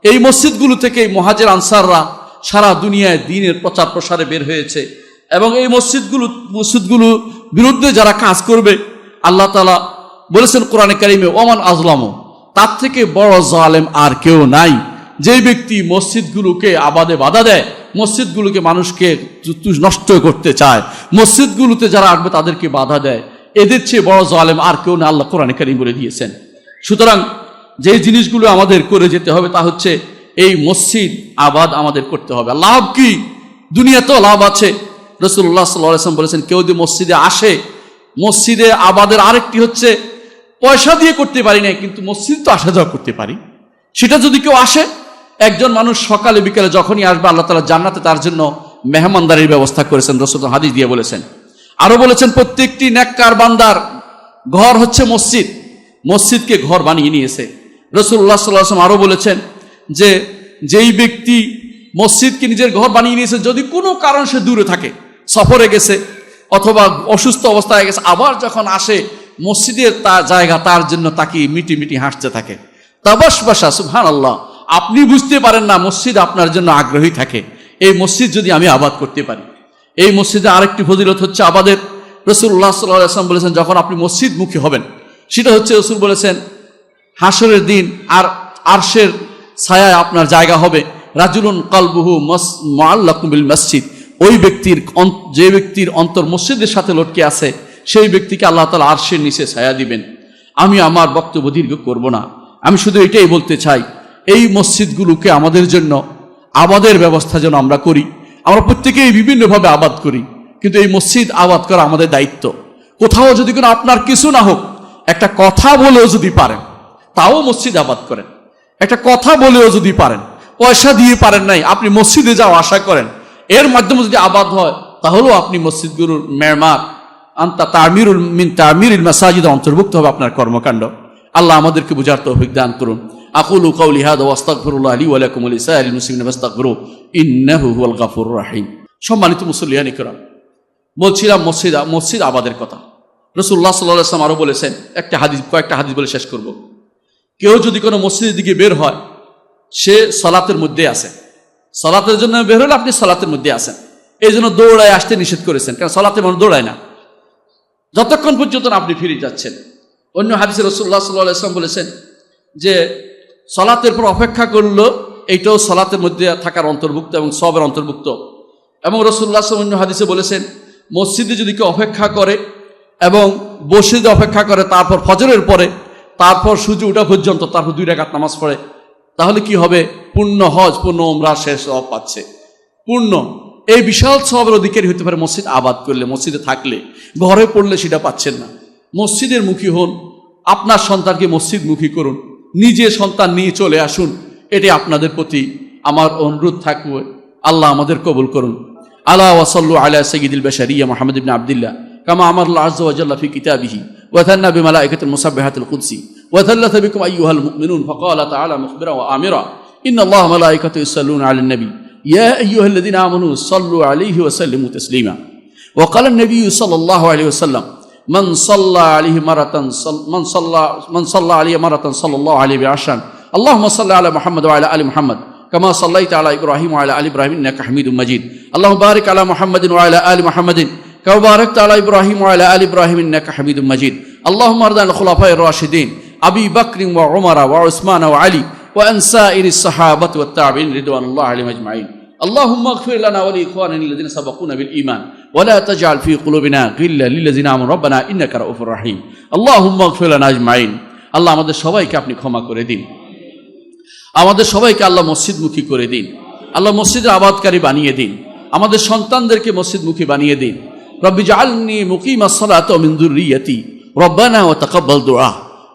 এই মসজিদগুলো থেকে মুহাজির আনসাররা সারা দুনিয়ায় দ্বীনের প্রচার প্রসারে বের হয়েছে, এবং এই মসজিদগুলো বিরুদ্ধে যারা কাজ করবে আল্লাহ তাআলা বলেছেন কোরআনে কারিমে ওমান আযলামু, তার থেকে বড় জালেম আর কেউ নাই। যে ব্যক্তি মসজিদগুলোকে আবাদে বাধা দেয়, মসজিদগুলোকে মানুষকে নষ্ট করতে চায়, মসজিদগুলোতে যারা আসবে তাদেরকে বাধা দেয়, এদের চেয়ে বড় জালেম আর কেউ না, আল্লাহ কোরআনে কারিম বলে দিয়েছেন। সুতরাং যে জিনিসগুলো আমাদের করে যেতে হবে তা হচ্ছে এই মসজিদ আবাদ আমাদের করতে হবে। লাভ কি? দুনিয়াতেও লাভ আছে। রাসূলুল্লাহ সাল্লাল্লাহু আলাইহি ওয়াসাল্লাম বলেছেন কেউ যদি মসজিদে আসে, মসজিদে আবাদের আরেকটি হচ্ছে পয়সা দিয়ে করতে পারি না, কিন্তু মসজিদ তো আসা যাওয়া করতে পারি। সেটা যদি কেউ আসে, একজন মানুষ সকালে বিকালে যখনই আসবে আল্লাহ তাআলা জান্নাতে তার জন্য মেহমানদারির ব্যবস্থা করেছেন। রাসূল হাদিস দিয়ে বলেছেন আরো বলেছেন প্রত্যেকটি নেককার বান্দার ঘর হচ্ছে মসজিদ, মসজিদকে ঘর বানিয়ে নিয়েছে। রাসূলুল্লাহ সাল্লাল্লাহু আলাইহি ওয়াসাল্লাম আরো বলেছেন যে যেই ব্যক্তি মসজিদকে নিজের ঘর বানিয়ে নিয়েছে, যদি কোনো কারণ সে দূরে থাকে, সফরে গেছে অথবা অসুস্থ অবস্থায় গেছে, আবার যখন আসে মসজিদের তার জায়গা তার জন্য তাকে মিটি মিটি হাসতে থাকে। তাবাসবাসা, সুবহানাল্লাহ। আপনি বুঝতে পারেন না মসজিদ আপনার জন্য আগ্রহী থাকে। এই মসজিদ যদি আমি আবাদ করতে পারি। এই মসজিদে আরেকটি ফজিলত হচ্ছে আবাদের। রাসূলুল্লাহ সাল্লাল্লাহু আলাইহি ওয়াসাল্লাম বলেছেন যখন আপনি মসজিদমুখী হবেন, সেটা হচ্ছে রাসূল বলেছেন হাসরের দিন আর আরশের ছায়ায় আপনার জায়গা হবে। রাজুলুন কালবুহু মুআল্লাকুম বিল মসজিদ, ওই ব্যক্তির যে ব্যক্তির অন্তর মসজিদের সাথে লটকে আছে, সেই ব্যক্তিকে আল্লাহ তাআলা আরশের নিচে ছায়া দিবেন। আমি আমার বক্তব্য দীর্ঘ করব না, আমি শুধু এটাই বলতে চাই, এই মসজিদগুলোকে আমাদের জন্য আবাদের ব্যবস্থা যেন আমরা করি। আমরা প্রত্যেকেই বিভিন্নভাবে আবাদ করি, কিন্তু এই মসজিদ আবাদ করা আমাদের দায়িত্ব। কোথাও যদি কোনো আপনার কিছু না হোক, একটা কথা বলেও যদি পারেন, তাও মসজিদ আবাদ করেন। একটা কথা বলেও যদি পারেন, পয়সা দিয়ে পারেন নাই, আপনি মসজিদে যাওয়া আশা করেন, এর মাধ্যমে যদি আবাদ হয়, তাহলেও আপনি মসজিদগুলোর মেরামত আনতা তামিরুল মিন তামিরিল মাসাজিদ অন্তর্ভুক্ত হবে আপনার কর্মকাণ্ড। আল্লাহ আমাদেরকে বুঝার তৌফিক দান করুন। আকুলু কাউলি হাদা ওয়া আস্তাগফিরুল্লাহ লি ওয়া লাকুম ওয়া লিসাইরিল মুসলিমিনা ফাস্তাগফিরু ইন্নাহু হুয়াল গাফুরুর রাহিম। সম্মানিত মুসল্লিয়ান ইকরাম, বলছিলাম মসজিদ আবাদের কথা। রাসূলুল্লাহ সাল্লাল্লাহু আলাইহি ওয়াসাল্লাম আরো বলেছেন, কয়েকটা হাদিস বলে শেষ করব। কেউ যদি কোনো মসজিদের দিকে বের হয়, সে সালাতের মধ্যে আছে। সালাতের জন্য বের হলে আপনি সালাতের মধ্যে আছেন, এই জন্য দৌড়ায় আসতে নিষেধ করেছেন, কারণ সালাতে মানুষ দৌড়ায় না, যতক্ষণ পর্যন্ত আপনি ফিরে যাচ্ছেন। অন্য হাদিসে রাসূলুল্লাহ সাল্লাল্লাহু আলাইহি ওয়াসাল্লাম বলেছেন যে সালাতের পর অপেক্ষা করলো, এইটাও সালাতের মধ্যে থাকার অন্তর্ভুক্ত এবং সবের অন্তর্ভুক্ত। এবং রাসূলুল্লাহ সাল্লাল্লাহু আলাইহি ওয়াসাল্লাম অন্য হাদিসে বলেছেন, মসজিদে যদি কেউ অপেক্ষা করে এবং বসে অপেক্ষা করে, তারপর ফজরের পরে, তারপর সূর্য ওঠা পর্যন্ত, তারপর 2 রাকাত নামাজ পড়ে, তাহলে কি হবে? পূর্ণ হজ, পূর্ণ উমরা শেষ সওয়াব পাচ্ছে, পূর্ণ। এই বিশাল সওয়াবের অধিকারী হতে পারে মসজিদ আবাদ করলে, মসজিদে থাকলে। ঘরে পড়লে সেটা পাচ্ছেন না। মসজিদের মুখী হন, আপনার সন্তানকে মসজিদমুখী করুন, নিজে সন্তান নিয়ে চলে আসুন। এটি আপনাদের প্রতি আমার অনুরোধ থাকবে। আল্লাহ আমাদের কবুল করুন। আলা ওয়া সাল্লু আলা সাইয়্যিদিল বাশারিয়্যা মুহাম্মদ ইবনে আবদুল্লাহ কামা আমারাল্লাহু আযজা ওয়া জাল্লা ফি কিতাবিহি ওয়া থান্না বিমালাইকাতিল মুসাব্বিহাতিল কুদসি ওয়া থাল্লাথা বিকুম আইয়ুহাল মুমিনুন ফাকালা তাআলা মুখবিরা ওয়া আমিরা ইন্নাল্লাহা ওয়া মালাইকাতাহু ইউসাল্লুনা আলান নবী ইয়া আইয়ুহাল্লাযীনা আমানু সাল্লু আলাইহি ওয়া সাল্লিমু তাসলিমা ওয়া ক্বালা আন-নবী সাল্লাল্লাহু আলাইহি ওয়াসাল্লাম মান সাল্লা আলাইহি মারাতান মান সাল্লা আলাইহি মারাতান সাল্লাল্লাহু আলাইহি বিআশরান আল্লাহুম্মা সাল্লি আলা মুহাম্মদ ওয়া আলা আলি মুহাম্মদ كما صليت على إبراهيم وعلى آل إبراهيم إنك حميد مجيد اللهم بارك على محمد وعلى آل محمد كما باركت على إبراهيم وعلى آل إبراهيم إنك حميد مجيد اللهم ارض عن الخلفاء الراشدين أبي بكر وعمر وعثمان وعلي وعن سائر الصحابة والتابعين رضوان الله عليهم أجمعين اللهم اغفر لنا ولإخواننا الذين سبقونا بالإيمان ولا تجعل في قلوبنا غلا للذين آمنوا ربنا إنك رؤوف رحيم اللهم اغفر لنا أجمعين الله আমাদের সবাইকে আপনি ক্ষমা করে দিন আমাদের সবাইকে আল্লাহ মসজিদমুখী করে দিন আল্লাহ মসজিদের আবাদকারী বানিয়ে দিন আমাদের সন্তানদেরকে মসজিদমুখী বানিয়ে দিন রব্বি জাআলনি মুকিমাস সালাতি ওয়া মিন যুররিয়্যাতি রব্বানা ওয়া তাকাব্বাল দুআ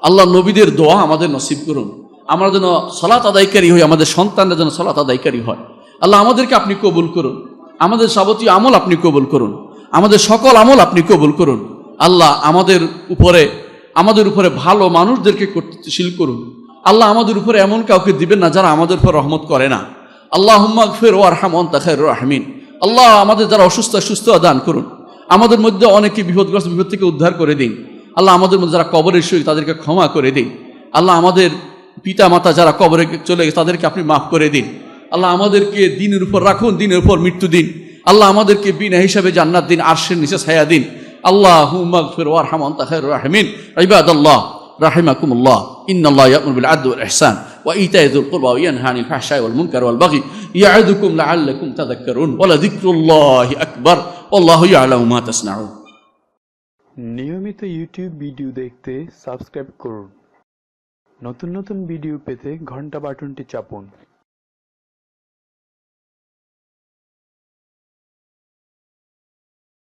আল্লাহ নবীদের দোয়া আমাদের নসিব করুন আমরা যেন সালাত আদায়কারী হই আমাদের সন্তানরা যেন সালাত আদায়কারী হয় আল্লাহ আমাদেরকে আপনি কবুল করুন আমাদের যাবতীয় আমল আপনি কবুল করুন আমাদের সকল আমল আপনি কবুল করুন আল্লাহ আমাদের উপরে ভালো মানুষদেরকে কর্তৃত্বশীল করুন আল্লাহ আমাদের উপরে এমন কাউকে দিবেন না যারা আমাদের উপর রহমত করে না আল্লাহুম্মা গফির ওয়ারহাম ওয়া আনতা খায়রুর রাহিমিন আল্লাহ আমাদের যারা অসুস্থ দান করুন আমাদের মধ্যে অনেকে বিপদ থেকে উদ্ধার করে দিন আল্লাহ আমাদের মধ্যে যারা কবরে শুয়ে তাদেরকে ক্ষমা করে দিন আল্লাহ আমাদের পিতা মাতা যারা কবরে চলে গেছে তাদেরকে আপনি মাফ করে দিন আল্লাহ আমাদেরকে দিনের উপর রাখুন দিনের উপর মৃত্যু দিন আল্লাহ আমাদেরকে বিনা হিসাবে জান্নাত দিন আরশের নিচে ছায়া দিন আল্লাহুম্মা গফির ওয়ারহাম ওয়া আনতা খায়রুর রাহিমিন ইবাদাল্লাহ رحمكم الله إن الله يأمر بالعدل والإحسان وإيتاء ذي القربى وينهى عن الفحشاء والمنكر والبغي يعظكم لعلكم تذكرون ولذكر الله أكبر والله يعلم ما تصنعون নিয়মিত ইউটিউব ভিডিও দেখতে সাবস্ক্রাইব করুন নতুন ভিডিও পেতে ঘন্টা বাটনটি চাপুন